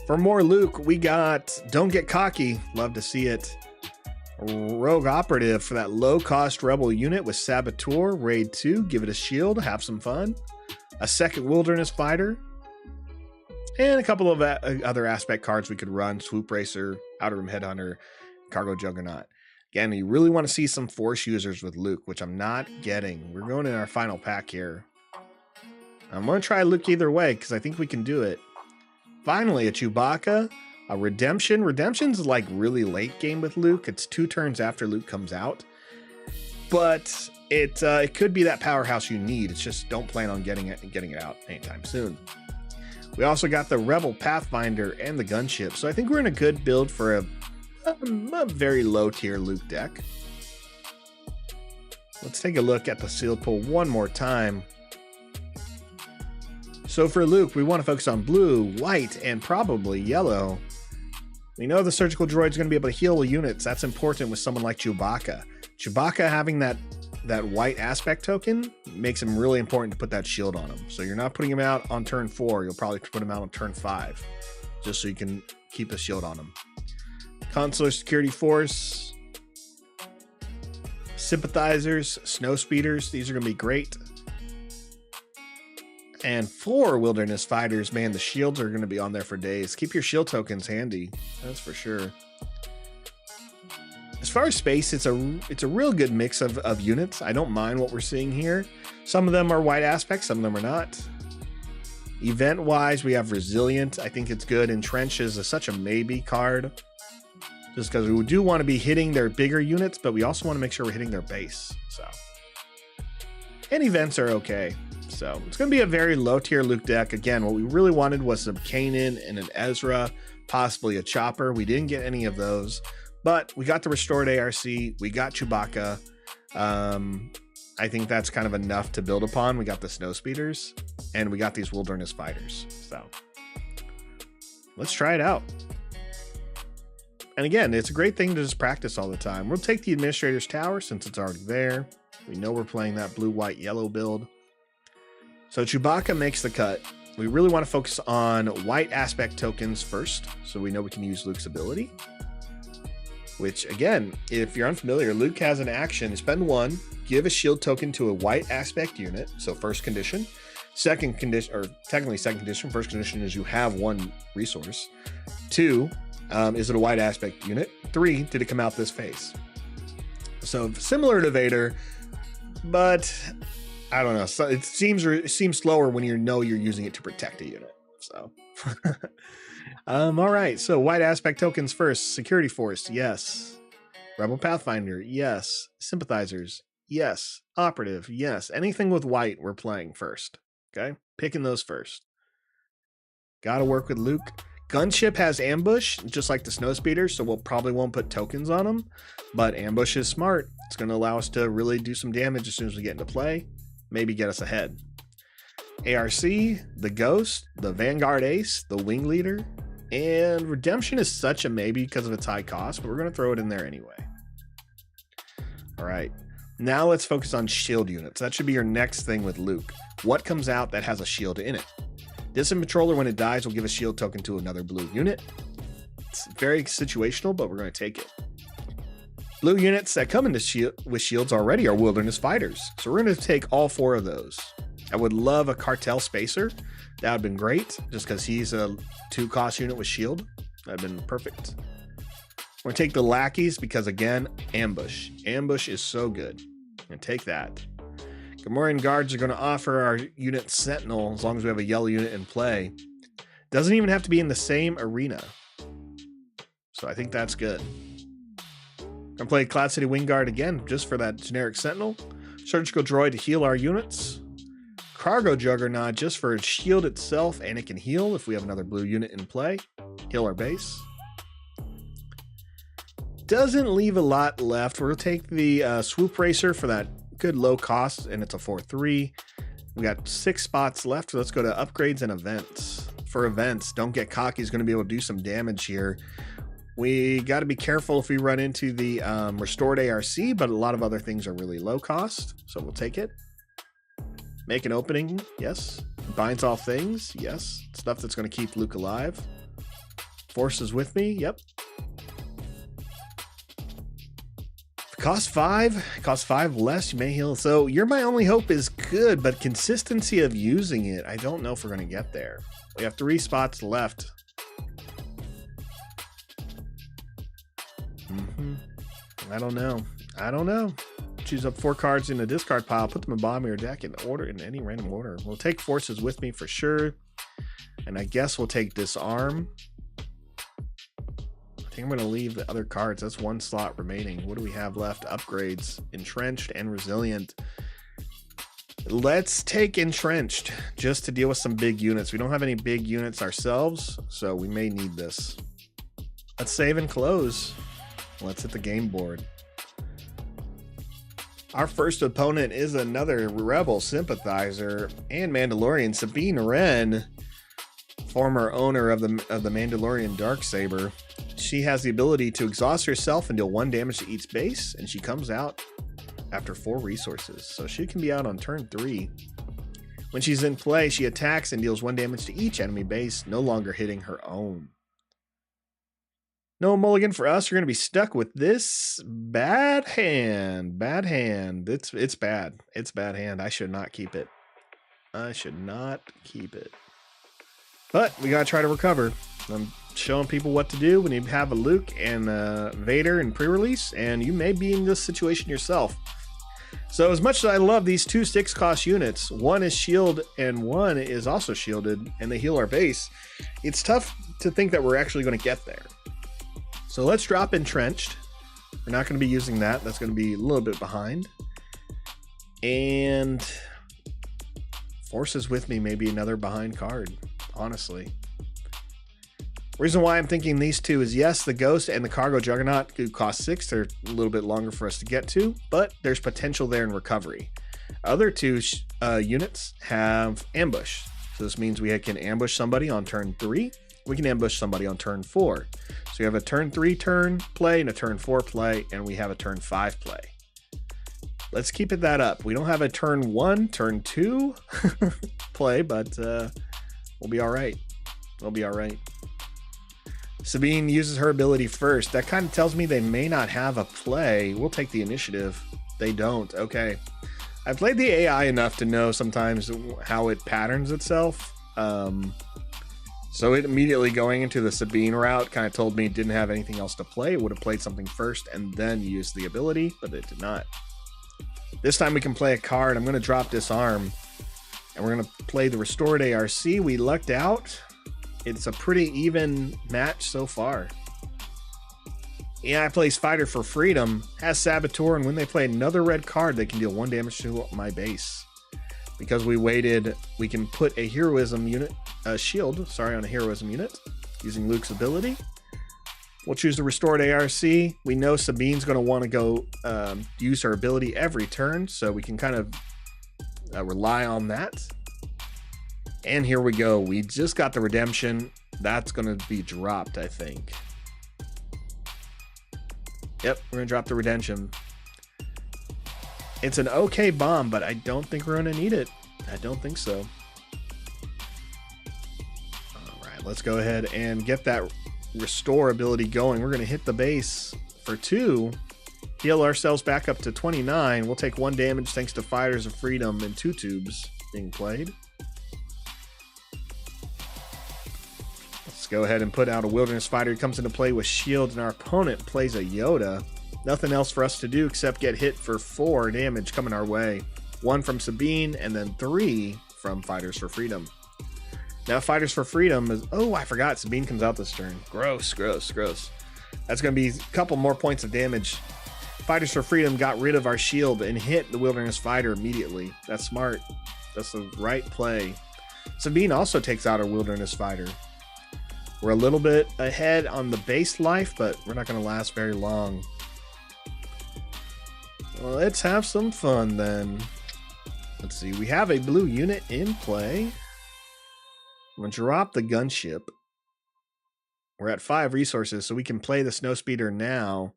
For more Luke, we got Don't Get Cocky. Love to see it. Rogue Operative for that low-cost Rebel unit with Saboteur, Raid 2. Give it a shield, have some fun. A second Wilderness Fighter. And a couple of other aspect cards we could run. Swoop Racer, Outer Rim Headhunter, Cargo Juggernaut. Again, you really want to see some Force users with Luke, which I'm not getting. We're going in our final pack here. I'm going to try Luke either way, because I think we can do it. Finally, a Chewbacca, a Redemption. Redemption's like really late game with Luke. It's 2 turns after Luke comes out. But it could be that powerhouse you need. It's just don't plan on getting it out anytime soon. We also got the Rebel Pathfinder and the Gunship. So I think we're in a good build for a very low tier Luke deck. Let's take a look at the sealed pool one more time. So for Luke, we want to focus on blue, white, and probably yellow. We know the surgical droid's going to be able to heal units. That's important with someone like Chewbacca. Chewbacca having that white aspect token makes him really important to put that shield on him. So you're not putting him out on turn 4. You'll probably put him out on turn 5, just so you can keep a shield on him. Consular Security Force, Sympathizers, Snow Speeders. These are going to be great. And 4 Wilderness Fighters. Man, the shields are going to be on there for days. Keep your shield tokens handy. That's for sure. As far as space, it's a real good mix of units. I don't mind what we're seeing here. Some of them are white aspects, some of them are not. Event-wise, we have Resilient. I think it's good. Entrench is such a maybe card. Just because we do want to be hitting their bigger units, but we also want to make sure we're hitting their base. So, and events are okay. So it's going to be a very low tier Luke deck. Again, what we really wanted was some Kanan and an Ezra, possibly a Chopper. We didn't get any of those, but we got the restored ARC. We got Chewbacca. I think that's kind of enough to build upon. We got the Snow Speeders and we got these Wilderness Fighters. So let's try it out. And again, it's a great thing to just practice all the time. We'll take the Administrator's Tower since it's already there. We know we're playing that blue, white, yellow build. So Chewbacca makes the cut. We really want to focus on white aspect tokens first, so we know we can use Luke's ability. Which, again, if you're unfamiliar, Luke has an action. Spend 1, give a shield token to a white aspect unit. So first condition. Second condition, or technically second condition. First condition is you have 1 resource. 2, is it a white aspect unit? 3, did it come out this phase? So similar to Vader, but I don't know. So it seems slower when you know you're using it to protect a unit. So, all right. So white aspect tokens first. Security Force, yes. Rebel Pathfinder, yes. Sympathizers, yes. Operative, yes. Anything with white, we're playing first. Okay, picking those first. Got to work with Luke. Gunship has Ambush, just like the Snow Speeder, so we'll probably won't put tokens on them. But Ambush is smart. It's going to allow us to really do some damage as soon as we get into play. Maybe get us ahead. ARC, the Ghost, the Vanguard Ace, the Wing Leader, and Redemption is such a maybe because of its high cost, but we're going to throw it in there anyway. All right, now let's focus on shield units. That should be your next thing with Luke. What comes out that has a shield in it? Distant Patroller, when it dies, will give a shield token to another blue unit. It's very situational, but we're going to take it. Blue units that come into with shields already are Wilderness Fighters. So we're going to take all 4 of those. I would love a Cartel Spacer. That would have been great, just because he's a 2-cost unit with shield. That would have been perfect. We're going to take the Lackeys because, again, Ambush. Ambush is so good. I'm going to take that. Gamorrean guards are going to offer our unit Sentinel as long as we have a yellow unit in play. Doesn't even have to be in the same arena. So I think that's good. Gonna play Cloud City Wingguard again, just for that generic Sentinel. Surgical Droid to heal our units. Cargo Juggernaut just for its shield itself, and it can heal if we have another blue unit in play. Heal our base. Doesn't leave a lot left. We'll take the Swoop Racer for that good low cost, and it's a 4/3. We got 6 spots left. So let's go to upgrades and events. For events, Don't Get Cocky is going to be able to do some damage here. We got to be careful if we run into the restored ARC, but a lot of other things are really low cost, so we'll take it. Make an opening, yes. Binds all things, yes. Stuff that's going to keep Luke alive. Force is with me, yep. Cost 5 less, you may heal. So You're My Only Hope is good, but consistency of using it, I don't know if we're going to get there. We have 3 spots left. I don't know. Choose up 4 cards in the discard pile, put them in bottom of your deck in order, in any random order. We'll take Forces with me for sure. And I guess we'll take Disarm. I think I'm going to leave the other cards. That's 1 slot remaining. What do we have left? Upgrades. Entrenched and Resilient. Let's take Entrenched just to deal with some big units. We don't have any big units ourselves, so we may need this. Let's save and close. Let's hit the game board. Our first opponent is another Rebel sympathizer and Mandalorian, Sabine Wren, former owner of the Mandalorian Darksaber. She has the ability to exhaust herself and deal 1 damage to each base, and she comes out after 4 resources, so she can be out on turn 3. When she's in play, she attacks and deals 1 damage to each enemy base, no longer hitting her own. No mulligan for us. We're going to be stuck with this bad hand. Bad hand. It's bad. It's bad hand. I should not keep it. I should not keep it. But we got to try to recover. I'm showing people what to do when you have a Luke and Vader in pre-release, and you may be in this situation yourself. So as much as I love these 2 6-cost units, one is shield and one is also shielded, and they heal our base, it's tough to think that we're actually going to get there. So let's drop Entrenched. We're not going to be using that. That's going to be a little bit behind. And Forces with me may be another behind card, honestly. Reason why I'm thinking these 2 is, yes, the Ghost and the Cargo Juggernaut do cost 6. They're a little bit longer for us to get to, but there's potential there in recovery. Other 2 units have Ambush. So this means we can ambush somebody on turn 3. We can ambush somebody on turn 4. So we have a turn 3 play and a turn 4 play, and we have a turn 5 play. Let's keep it that up. We don't have a turn 1, turn 2 play, but we'll be all right. We'll be all right. Sabine uses her ability first. That kind of tells me they may not have a play. We'll take the initiative. They don't. Okay. I've played the AI enough to know sometimes how it patterns itself. So it immediately going into the Sabine route kind of told me it didn't have anything else to play. It would have played something first and then used the ability, but it did not. This time we can play a card. I'm going to drop Disarm, and we're going to play the Restored ARC. We lucked out. It's a pretty even match so far. AI plays Fighter for Freedom, has Saboteur, and when they play another red card, they can deal 1 damage to my base. Because we waited, we can put a heroism unit, shield on a heroism unit using Luke's ability. We'll choose the Restored ARC. We know Sabine's going to want to go use her ability every turn, so we can kind of rely on that. And here we go. We just got the redemption. That's going to be dropped, I think. Yep, we're going to drop the redemption. It's an okay bomb, but I don't think we're going to need it. I don't think so. All right, let's go ahead and get that Restore ability going. We're going to hit the base for 2. Heal ourselves back up to 29. We'll take 1 damage thanks to Fighters of Freedom and 2 tubes being played. Let's go ahead and put out a Wilderness Fighter. He comes into play with shield, and our opponent plays a Yoda. Nothing else for us to do except get hit for 4 damage coming our way. 1 from Sabine, and then 3 from Fighters for Freedom. Now Fighters for Freedom is, oh, I forgot, Sabine comes out this turn. Gross, gross, gross. That's going to be a couple more points of damage. Fighters for Freedom got rid of our shield and hit the Wilderness Fighter immediately. That's smart. That's the right play. Sabine also takes out our Wilderness Fighter. We're a little bit ahead on the base life, but we're not going to last very long. Well, let's have some fun then. Let's see. We have a blue unit in play. I'm going to drop the gunship. We're at 5 resources, so we can play the Snowspeeder now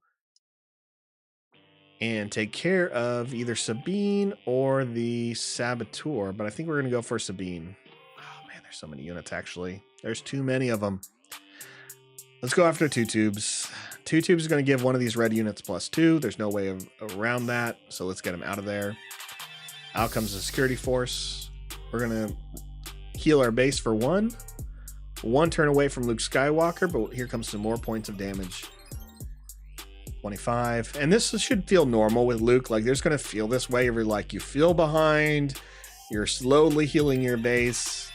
and take care of either Sabine or the Saboteur, but I think we're going to go for Sabine. Oh man, there's so many units actually. There's too many of them. Let's go after 2 tubes. 2 tubes is going to give one of these red units +2. There's no way around that, so let's get them out of there. Out comes the security force. We're going to heal our base for 1. 1 turn away from Luke Skywalker, but here comes some more points of damage. 25. And this should feel normal with Luke. Like, there's going to feel this way. You're like, you feel behind. You're slowly healing your base.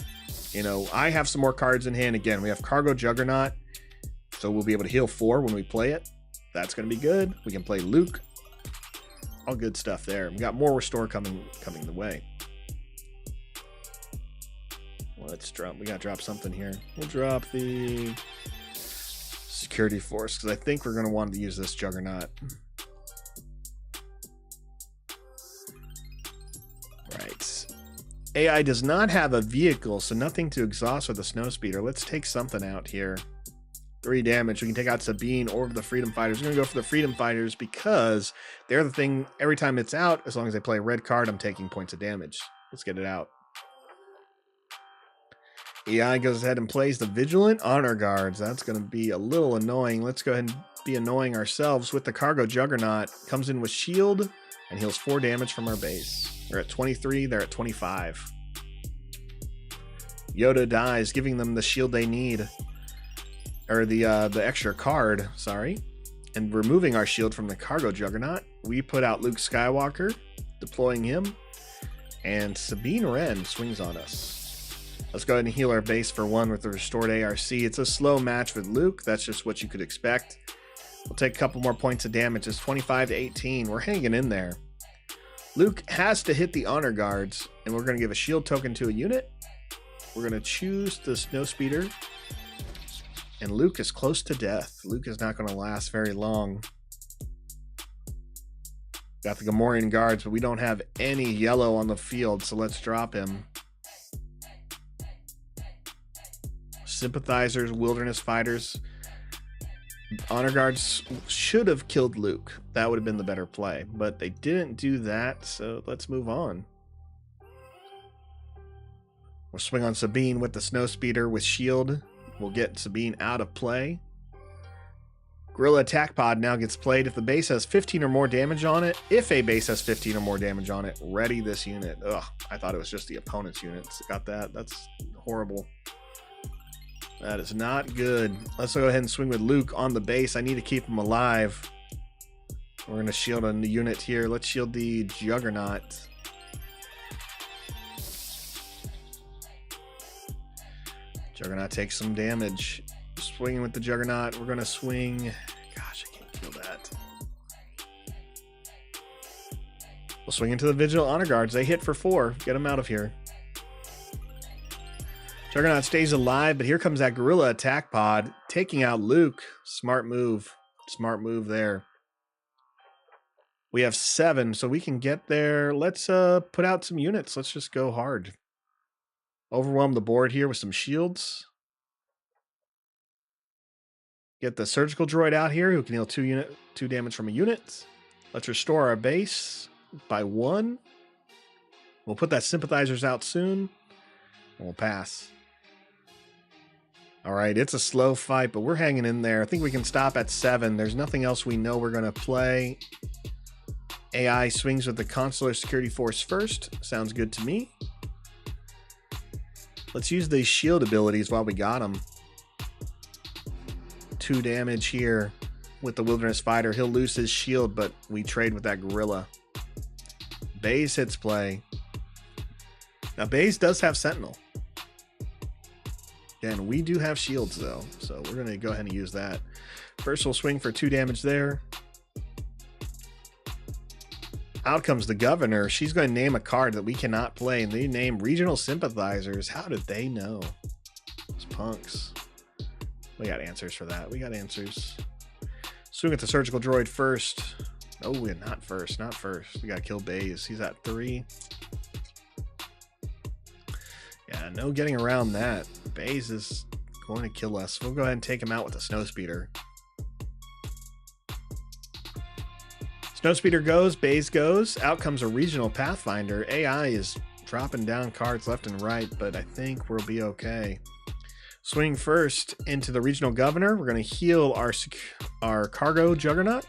You know, I have some more cards in hand. Again, we have Cargo Juggernaut. So we'll be able to heal 4 when we play it. That's going to be good. We can play Luke. All good stuff there. We got more restore coming the way. Let's drop. We gotta drop something here. We'll drop the security force because I think we're gonna want to use this Juggernaut. Right. AI does not have a vehicle, so nothing to exhaust with the Snowspeeder. Let's take something out here. 3 damage. We can take out Sabine or the Freedom Fighters. We're gonna go for the Freedom Fighters because they're the thing. Every time it's out, as long as they play a red card, I'm taking points of damage. Let's get it out. AI goes ahead and plays the Vigilant Honor Guards. That's going to be a little annoying. Let's go ahead and be annoying ourselves with the Cargo Juggernaut. Comes in with shield and heals 4 damage from our base. We're at 23. They're at 25. Yoda dies, giving them the shield they need. Or the extra card, sorry. And removing our shield from the Cargo Juggernaut. We put out Luke Skywalker, deploying him. And Sabine Wren swings on us. Let's go ahead and heal our base for 1 with the restored ARC. It's a slow match with Luke. That's just what you could expect. We'll take a couple more points of damage. It's 25 to 18. We're hanging in there. Luke has to hit the Honor Guards, and we're going to give a shield token to a unit. We're going to choose the Snowspeeder. And Luke is close to death. Luke is not going to last very long. Got the Gamorrean Guards, but we don't have any yellow on the field, so let's drop him. Sympathizers, Wilderness Fighters, Honor Guards should have killed Luke. That would have been the better play, but they didn't do that, so let's move on. We'll swing on Sabine with the Snowspeeder with shield. We'll get Sabine out of play. Gorilla Attack Pod now gets played if the base has 15 or more damage on it. If a base has 15 or more damage on it, ready this unit. Ugh, I thought it was just the opponent's units. Got that? That's horrible. That is not good. Let's go ahead and swing with Luke on the base. I need to keep him alive. We're going to shield a unit here. Let's shield the Juggernaut. Juggernaut takes some damage. Swinging with the Juggernaut. We're going to swing. Gosh, I can't kill that. We'll swing into the Vigilant Honor Guards. They hit for 4. Get them out of here. Juggernaut stays alive, but here comes that Gorilla Attack Pod, taking out Luke. Smart move. Smart move there. We have 7, so we can get there. Let's put out some units. Let's just go hard. Overwhelm the board here with some shields. Get the Surgical Droid out here, who can heal 2 damage from a unit. Let's restore our base by 1. We'll put that Sympathizers out soon. And we'll pass. All right, it's a slow fight, but we're hanging in there. I think we can stop at 7. There's nothing else we know we're going to play. AI swings with the Consular Security Force first. Sounds good to me. Let's use these shield abilities while we got them. 2 damage here with the Wilderness Fighter. He'll lose his shield, but we trade with that Gorilla. Baze hits play. Now, Baze does have Sentinel. And we do have shields, though, so we're going to go ahead and use that. First, we'll swing for 2 damage there. Out comes the Governor. She's going to name a card that we cannot play, and they name Regional Sympathizers. How did they know? Those punks. We got answers for that. We got answers. Swing at the Surgical Droid first. Oh, not first. Not first. We got to kill Baze. He's at 3. Yeah, no getting around that. Baze is going to kill us. We'll go ahead and take him out with a Snowspeeder. Snowspeeder goes, Baze goes. Out comes a Regional Pathfinder. AI is dropping down cards left and right, but I think we'll be okay. Swing first into the Regional Governor. We're going to heal our Cargo Juggernaut.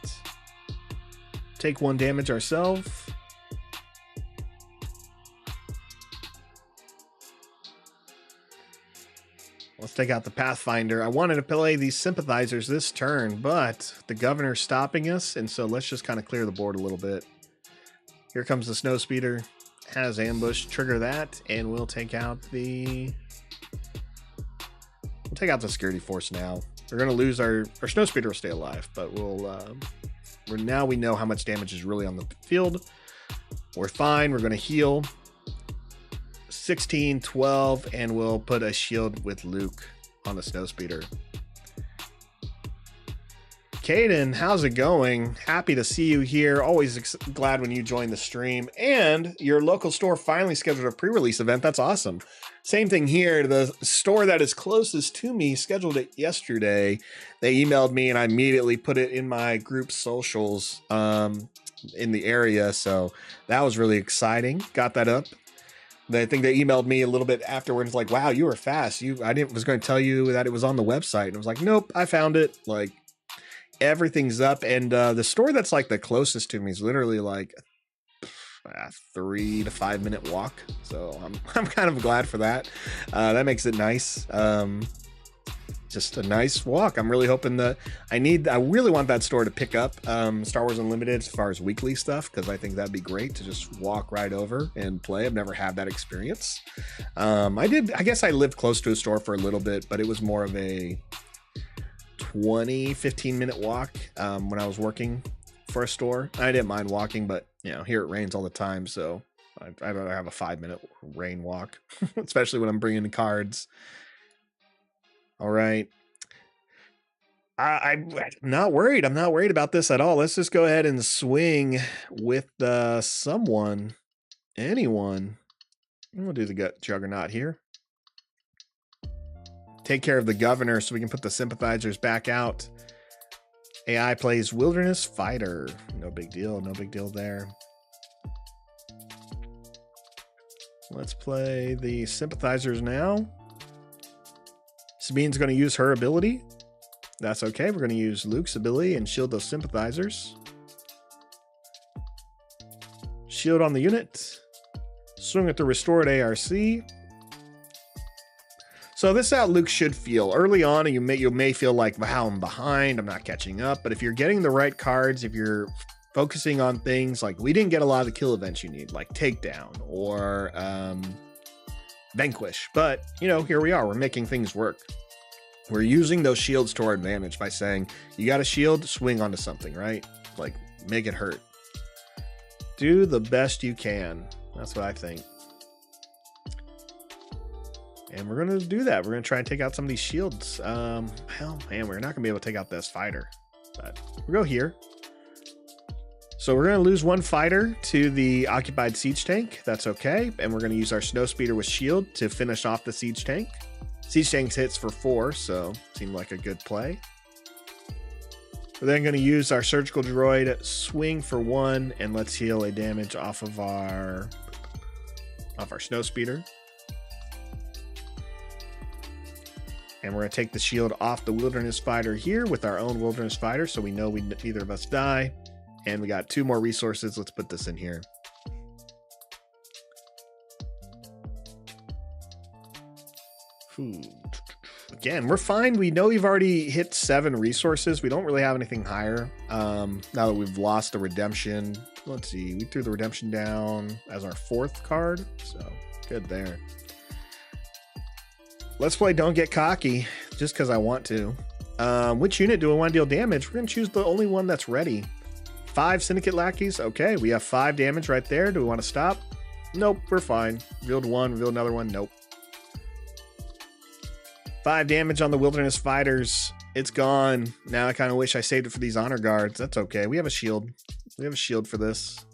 Take 1 damage ourselves. Let's take out the Pathfinder. I wanted to play these Sympathizers this turn, but the Governor's stopping us, and so let's just kind of clear the board a little bit. Here comes the Snowspeeder. Has ambush. Trigger that, and we'll take out the... We'll take out the Security Force now. We're going to lose our Snowspeeder will stay alive, but now we know how much damage is really on the field. We're fine. We're going to heal. 16, 12, and we'll put a shield with Luke on the Snowspeeder. Caden, how's it going? Happy to see you here. Always glad when you join the stream. And your local store finally scheduled a pre-release event. That's awesome. Same thing here. The store that is closest to me scheduled it yesterday. They emailed me and I immediately put it in my group socials in the area. So that was really exciting. Got that up. I think they emailed me a little bit afterwards, like, "Wow, you were fast. Was going to tell you that it was on the website." And I was like, "Nope, I found it." Like, everything's up, and the store that's like the closest to me is literally like a 3 to 5 minute walk. So I'm kind of glad for that. That makes it nice. Just a nice walk. I'm really hoping that I really want that store to pick up Star Wars Unlimited as far as weekly stuff, because I think that'd be great to just walk right over and play. I've never had that experience. I guess I lived close to a store for a little bit, but it was more of a 15 minute walk when I was working for a store. I didn't mind walking, but here it rains all the time, so I'd rather have a 5 minute rain walk, especially when I'm bringing the cards. All right. I'm not worried. I'm not worried about this at all. Let's just go ahead and swing with anyone. We'll do the Juggernaut here. Take care of the Governor so we can put the Sympathizers back out. AI plays Wilderness Fighter. No big deal. No big deal there. Let's play the Sympathizers now. Sabine's going to use her ability. That's okay. We're going to use Luke's ability and shield those Sympathizers. Shield on the unit. Swing at the restored ARC. So this is how Luke should feel. Early on, you may feel like, wow, I'm behind, I'm not catching up. But if you're getting the right cards, if you're focusing on things like, we didn't get a lot of the kill events you need, like Takedown or Vanquish. But, here we are. We're making things work. We're using those shields to our advantage by saying, you got a shield, swing onto something, right? Like, make it hurt. Do the best you can. That's what I think. And we're going to do that. We're going to try and take out some of these shields. Hell, man, we're not going to be able to take out this fighter. But we'll go here. So we're going to lose 1 fighter to the occupied siege tank. That's okay. And we're going to use our Snowspeeder with shield to finish off the siege tank. Siege tank hits for 4, so seemed like a good play. We're then going to use our Surgical Droid, swing for 1, and let's heal a damage off of our Snowspeeder. And we're going to take the shield off the Wilderness Fighter here with our own Wilderness Fighter, so we know neither of us die. And we got 2 more resources. Let's put this in here. Again, we're fine. We know we've already hit 7 resources. We don't really have anything higher. Now that we've lost the redemption. Let's see. We threw the redemption down as our 4th card. So good there. Let's play Don't Get Cocky just because I want to. Which unit do I want to deal damage? We're going to choose the only one that's ready. 5 Syndicate Lackeys. Okay, we have 5 damage right there. Do we want to stop? Nope, we're fine. Revealed 1, revealed another one. Nope. 5 damage on the Wilderness Fighters. It's gone. Now I kind of wish I saved it for these Honor Guards. That's okay. We have a shield. We have a shield for this.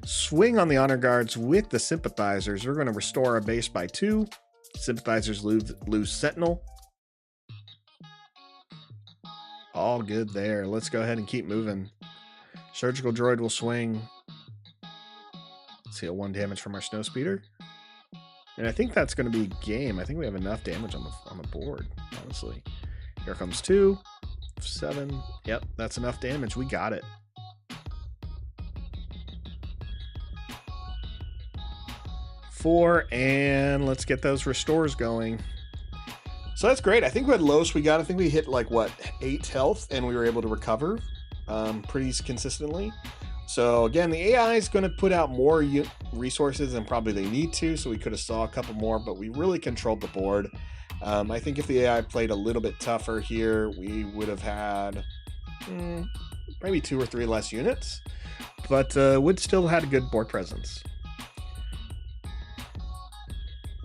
Swing on the Honor Guards with the Sympathizers. We're going to restore our base by 2. Sympathizers lose Sentinel. All good there. Let's go ahead and keep moving. Surgical Droid will swing. Let's see, a 1 damage from our Snowspeeder. And I think that's going to be game. I think we have enough damage on the board, honestly. Here comes 2. 7. Yep, that's enough damage. We got it. Four, and let's get those restores going. So that's great. I think what lowest we got, I think we hit like what, 8 health, and we were able to recover pretty consistently. So again, the AI is going to put out more resources than probably they need to, so we could have saw a couple more, but we really controlled the board. I think if the AI played a little bit tougher here, we would have had maybe 2 or 3 less units, but would still have had a good board presence.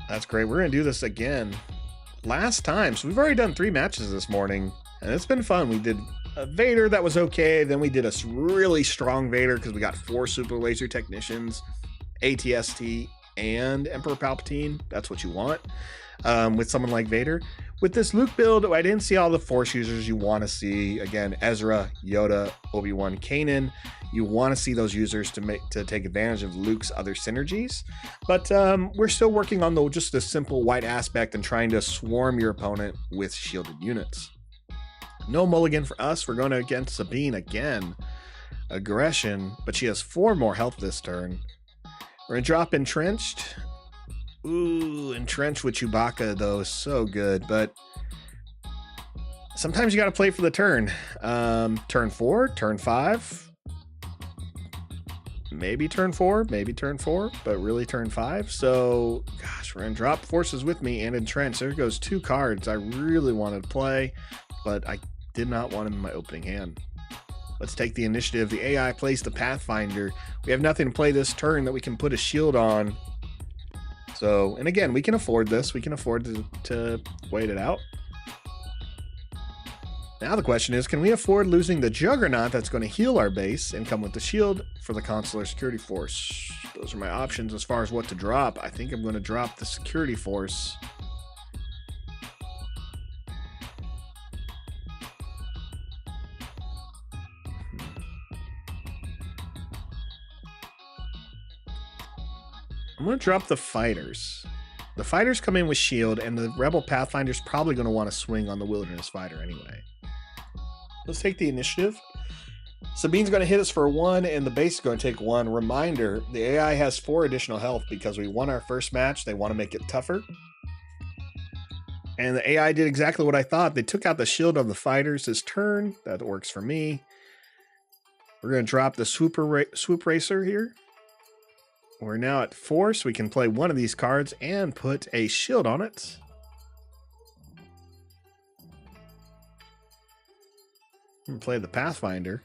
That's great. We're going to do this again. Last time, so we've already done 3 matches this morning, and it's been fun. We did a Vader that was okay, then we did a really strong Vader because we got 4 Super Laser Technicians, ATST, and Emperor Palpatine. That's what you want with someone like Vader. With this Luke build, I didn't see all the Force users you want to see. Again, Ezra, Yoda, Obi-Wan, Kanan. You want to see those users to take advantage of Luke's other synergies. But we're still working on just the simple white aspect and trying to swarm your opponent with shielded units. No mulligan for us. We're going against Sabine again. Aggression, but she has 4 more health this turn. We're going to drop Entrenched. Ooh, Entrenched with Chewbacca, though, is so good. But sometimes you got to play for the turn. Turn 4, turn 5. Maybe turn 4, but really turn 5. So, gosh, we're going to drop Forces with me and Entrenched. There goes 2 cards I really wanted to play, but I did not want them in my opening hand. Let's take the initiative. The AI plays the Pathfinder. We have nothing to play this turn that we can put a shield on. So, and again, we can afford this. We can afford to wait it out. Now the question is, can we afford losing the Juggernaut that's going to heal our base and come with the shield for the Consular Security Force? Those are my options as far as what to drop. I think I'm going to drop the Security Force. I'm going to drop the Fighters. The Fighters come in with shield, and the Rebel Pathfinder's probably going to want to swing on the Wilderness Fighter anyway. Let's take the initiative. Sabine's going to hit us for 1, and the base is going to take 1. Reminder, the AI has 4 additional health because we won our first match. They want to make it tougher. And the AI did exactly what I thought. They took out the shield of the Fighters this turn. That works for me. We're going to drop the Swoop Racer here. We're now at 4, so we can play one of these cards and put a shield on it. And play the Pathfinder.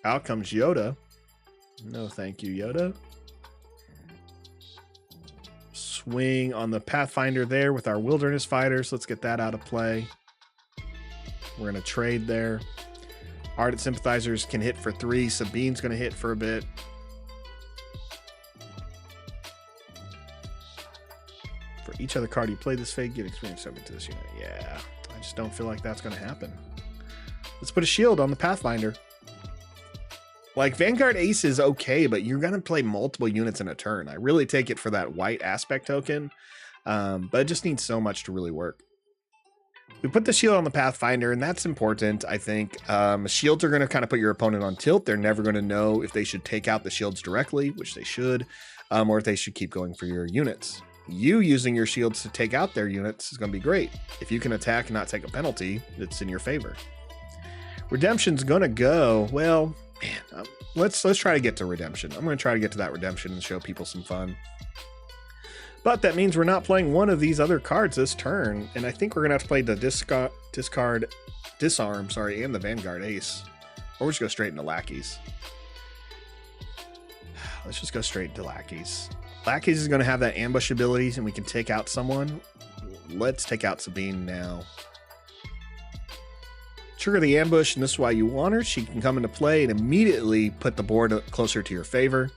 Out comes Yoda. No thank you, Yoda. Swing on the Pathfinder there with our Wilderness Fighters. Let's get that out of play. We're going to trade there. Ardent Sympathizers can hit for 3. Sabine's going to hit for a bit. For each other card you play this fate, get experience over to this unit. Yeah, I just don't feel like that's going to happen. Let's put a shield on the Pathfinder. Like, Vanguard Ace is okay, but you're going to play multiple units in a turn. I really take it for that white aspect token, but it just needs so much to really work. We put the shield on the Pathfinder, and that's important, I think. Shields are going to kind of put your opponent on tilt. They're never going to know if they should take out the shields directly, which they should, or if they should keep going for your units. You using your shields to take out their units is going to be great. If you can attack and not take a penalty, it's in your favor. Redemption's going to go, well, man, let's try to get to redemption. I'm going to try to get to that redemption and show people some fun. But that means we're not playing one of these other cards this turn, and I think we're going to have to play the disarm, and the Vanguard Ace. Or we'll just go straight into lackeys. Let's just go straight into lackeys. Lackeys is going to have that ambush abilities, and we can take out someone. Let's take out Sabine now. Trigger the ambush, and this is why you want her. She can come into play and immediately put the board closer to your favor.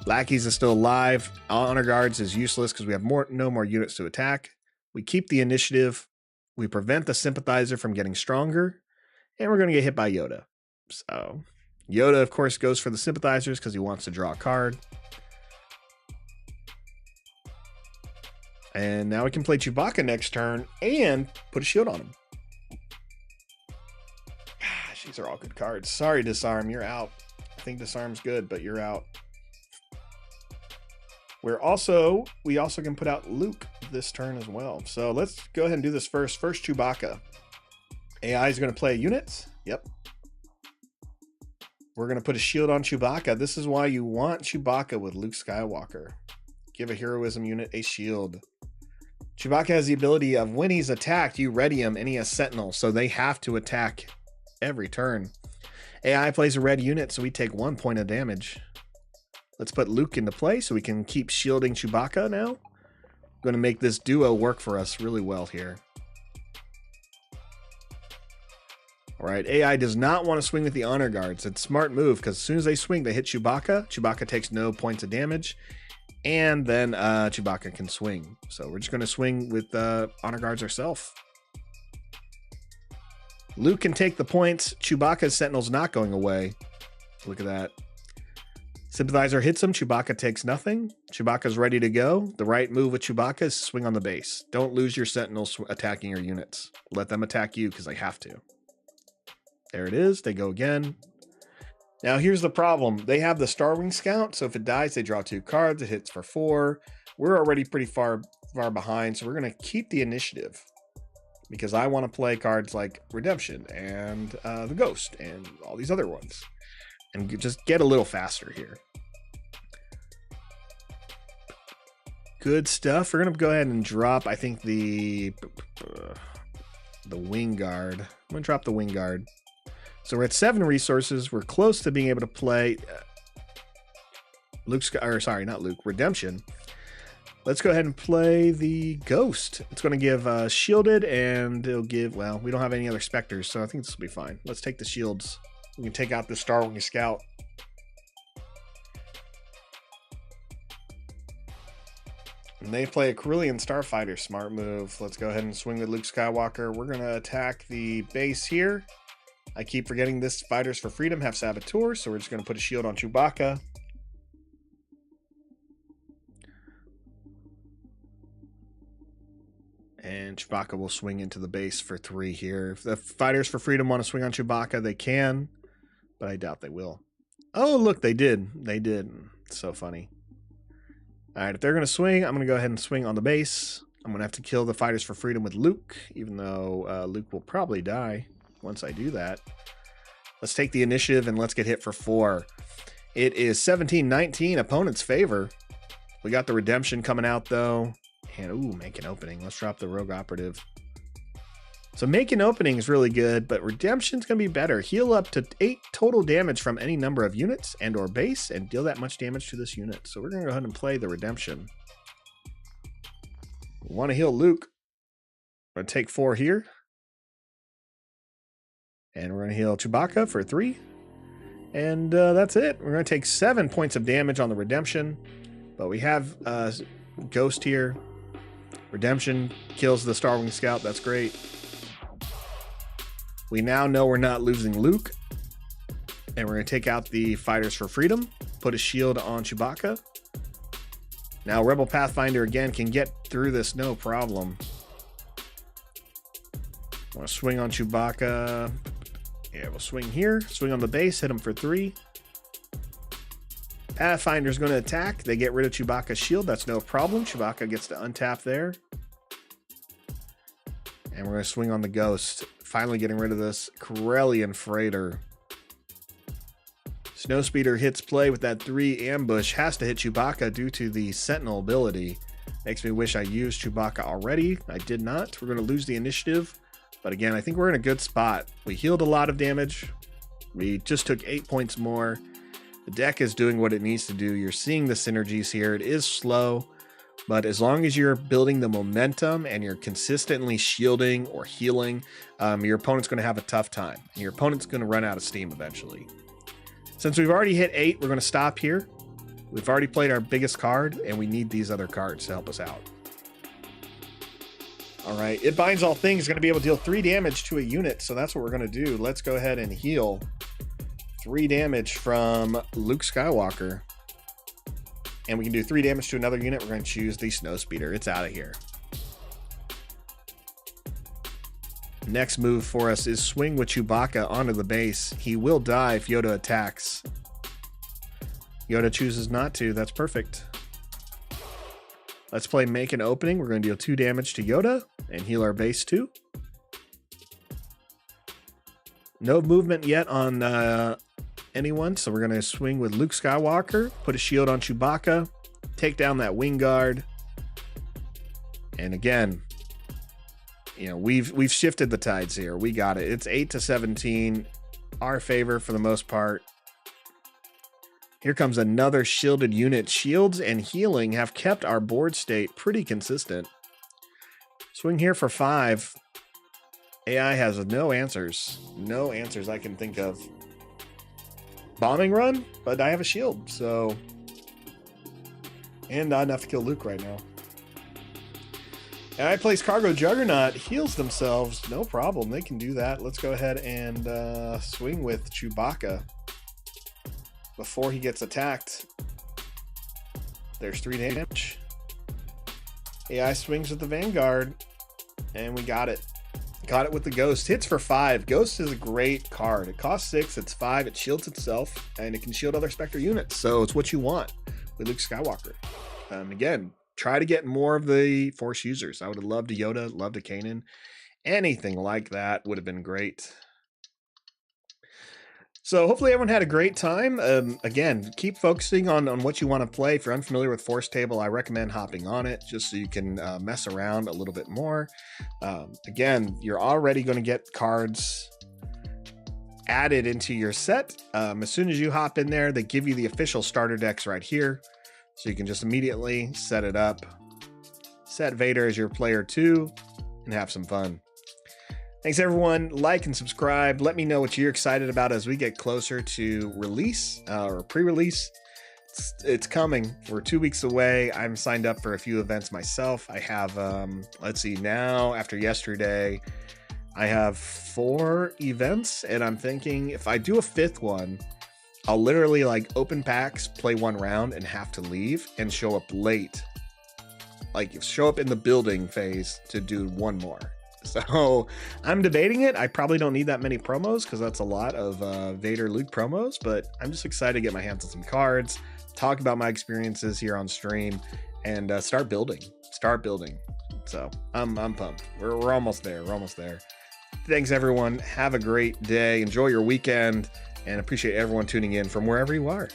Lackeys is still alive. Honor Guards is useless because we have no more units to attack. We keep the initiative. We prevent the Sympathizer from getting stronger. And we're going to get hit by Yoda. So Yoda, of course, goes for the Sympathizers because he wants to draw a card. And now we can play Chewbacca next turn and put a shield on him. Gosh, these are all good cards. Sorry, Disarm, you're out. I think Disarm's good, but you're out. We also can put out Luke this turn as well. So let's go ahead and do this first. First, Chewbacca. AI is going to play units. Yep. We're going to put a shield on Chewbacca. This is why you want Chewbacca with Luke Skywalker. Give a heroism unit a shield. Chewbacca has the ability of when he's attacked, you ready him, and he has Sentinel, so they have to attack every turn. AI plays a red unit, so we take 1 point of damage. Let's put Luke into play so we can keep shielding Chewbacca now. I'm going to make this duo work for us really well here. All right, AI does not want to swing with the Honor Guards. It's a smart move because as soon as they swing, they hit Chewbacca. Chewbacca takes no points of damage. And then Chewbacca can swing. So we're just going to swing with Honor Guards ourselves. Luke can take the points. Chewbacca's Sentinel's not going away. Look at that. Sympathizer hits him. Chewbacca takes nothing. Chewbacca's ready to go. The right move with Chewbacca is swing on the base. Don't lose your Sentinels attacking your units. Let them attack you because they have to. There it is. They go again. Now, here's the problem. They have the Star Wing Scout, so if it dies, they draw 2 cards. It hits for 4. We're already pretty far behind, so we're going to keep the initiative because I want to play cards like Redemption and the Ghost and all these other ones and just get a little faster here. Good stuff. We're going to go ahead and drop, I think, the Wing Guard. I'm going to drop the Wing Guard. So we're at 7 resources. We're close to being able to play Redemption. Let's go ahead and play the Ghost. It's going to give Shielded, and it'll give, well, we don't have any other Spectres, so I think this will be fine. Let's take the shields. We can take out the Star Wing Scout. And they play a Corellian Starfighter. Smart move. Let's go ahead and swing with Luke Skywalker. We're going to attack the base here. I keep forgetting this Fighters for Freedom have Saboteur, so we're just going to put a shield on Chewbacca. And Chewbacca will swing into the base for 3 here. If the Fighters for Freedom want to swing on Chewbacca, they can, but I doubt they will. Oh, look, they did. They did. It's so funny. All right, if they're going to swing, I'm going to go ahead and swing on the base. I'm going to have to kill the Fighters for Freedom with Luke, even though Luke will probably die. Once I do that, let's take the initiative and let's get hit for 4. It is 17-19, opponent's favor. We got the Redemption coming out though. And ooh, make an opening. Let's drop the Rogue Operative. So make an opening is really good, but Redemption's gonna be better. Heal up to 8 total damage from any number of units and or base and deal that much damage to this unit. So we're gonna go ahead and play the Redemption. We want to heal Luke. We're gonna take 4 here. And we're going to heal Chewbacca for 3. And that's it. We're going to take 7 points of damage on the Redemption. But we have Ghost here. Redemption kills the Star Wing Scout. That's great. We now know we're not losing Luke. And we're going to take out the Fighters for Freedom. Put a shield on Chewbacca. Now Rebel Pathfinder again can get through this no problem. I want to swing on Chewbacca. Yeah, we'll swing here. Swing on the base. Hit him for 3. Pathfinder's going to attack. They get rid of Chewbacca's shield. That's no problem. Chewbacca gets to untap there. And we're going to swing on the Ghost. Finally getting rid of this Corellian Freighter. Snowspeeder hits play with that 3 ambush. Has to hit Chewbacca due to the Sentinel ability. Makes me wish I used Chewbacca already. I did not. We're going to lose the initiative. But again, I think we're in a good spot. We healed a lot of damage. We just took 8 points more. The deck is doing what it needs to do. You're seeing the synergies here. It is slow, but as long as you're building the momentum and you're consistently shielding or healing, your opponent's going to have a tough time. And your opponent's going to run out of steam eventually. Since we've already hit 8, we're going to stop here. We've already played our biggest card, and we need these other cards to help us out. All right, It Binds All Things is going to be able to deal 3 damage to a unit, so that's what we're going to do. Let's go ahead and heal 3 damage from Luke Skywalker. And we can do 3 damage to another unit. We're going to choose the Snowspeeder. It's out of here. Next move for us is swing with Chewbacca onto the base. He will die if Yoda attacks. Yoda chooses not to. That's perfect. Let's play Make an Opening. We're going to deal 2 damage to Yoda and heal our base too. No movement yet on anyone, so we're going to swing with Luke Skywalker, put a shield on Chewbacca, take down that wing guard. And again, you know, we've shifted the tides here. We got it. It's 8-17, our favor for the most part. Here comes another shielded unit. Shields and healing have kept our board state pretty consistent. Swing here for 5. AI has no answers. No answers I can think of. Bombing run, but I have a shield, so... And not enough to kill Luke right now. AI plays Cargo Juggernaut, heals themselves. No problem, they can do that. Let's go ahead and swing with Chewbacca before he gets attacked. There's 3 damage. AI swings with the Vanguard, and we got it. Got it with the Ghost. Hits for 5. Ghost is a great card. It costs 6, it's 5, it shields itself, and it can shield other Spectre units. So it's what you want with Luke Skywalker. Again, try to get more of the Force users. I would have loved a Yoda, loved a Kanan. Anything like that would have been great. So hopefully everyone had a great time. Again, keep focusing on what you want to play. If you're unfamiliar with Forcetable, I recommend hopping on it just so you can mess around a little bit more. Again, you're already going to get cards added into your set. As soon as you hop in there, they give you the official starter decks right here. So you can just immediately set it up. Set Vader as your player 2 and have some fun. Thanks everyone. Like and subscribe. Let me know what you're excited about as we get closer to release or pre-release. It's coming. We're 2 weeks away. I'm signed up for a few events myself. I have, let's see, now after yesterday, I have 4 events, and I'm thinking if I do a 5th one, I'll literally like open packs, play 1 round, and have to leave and show up late. Like show up in the building phase to do 1 more. So I'm debating it. I probably don't need that many promos because that's a lot of Vader Luke promos, but I'm just excited to get my hands on some cards, talk about my experiences here on stream, and start building. So I'm pumped. We're almost there. We're almost there. Thanks everyone. Have a great day. Enjoy your weekend, and appreciate everyone tuning in from wherever you are.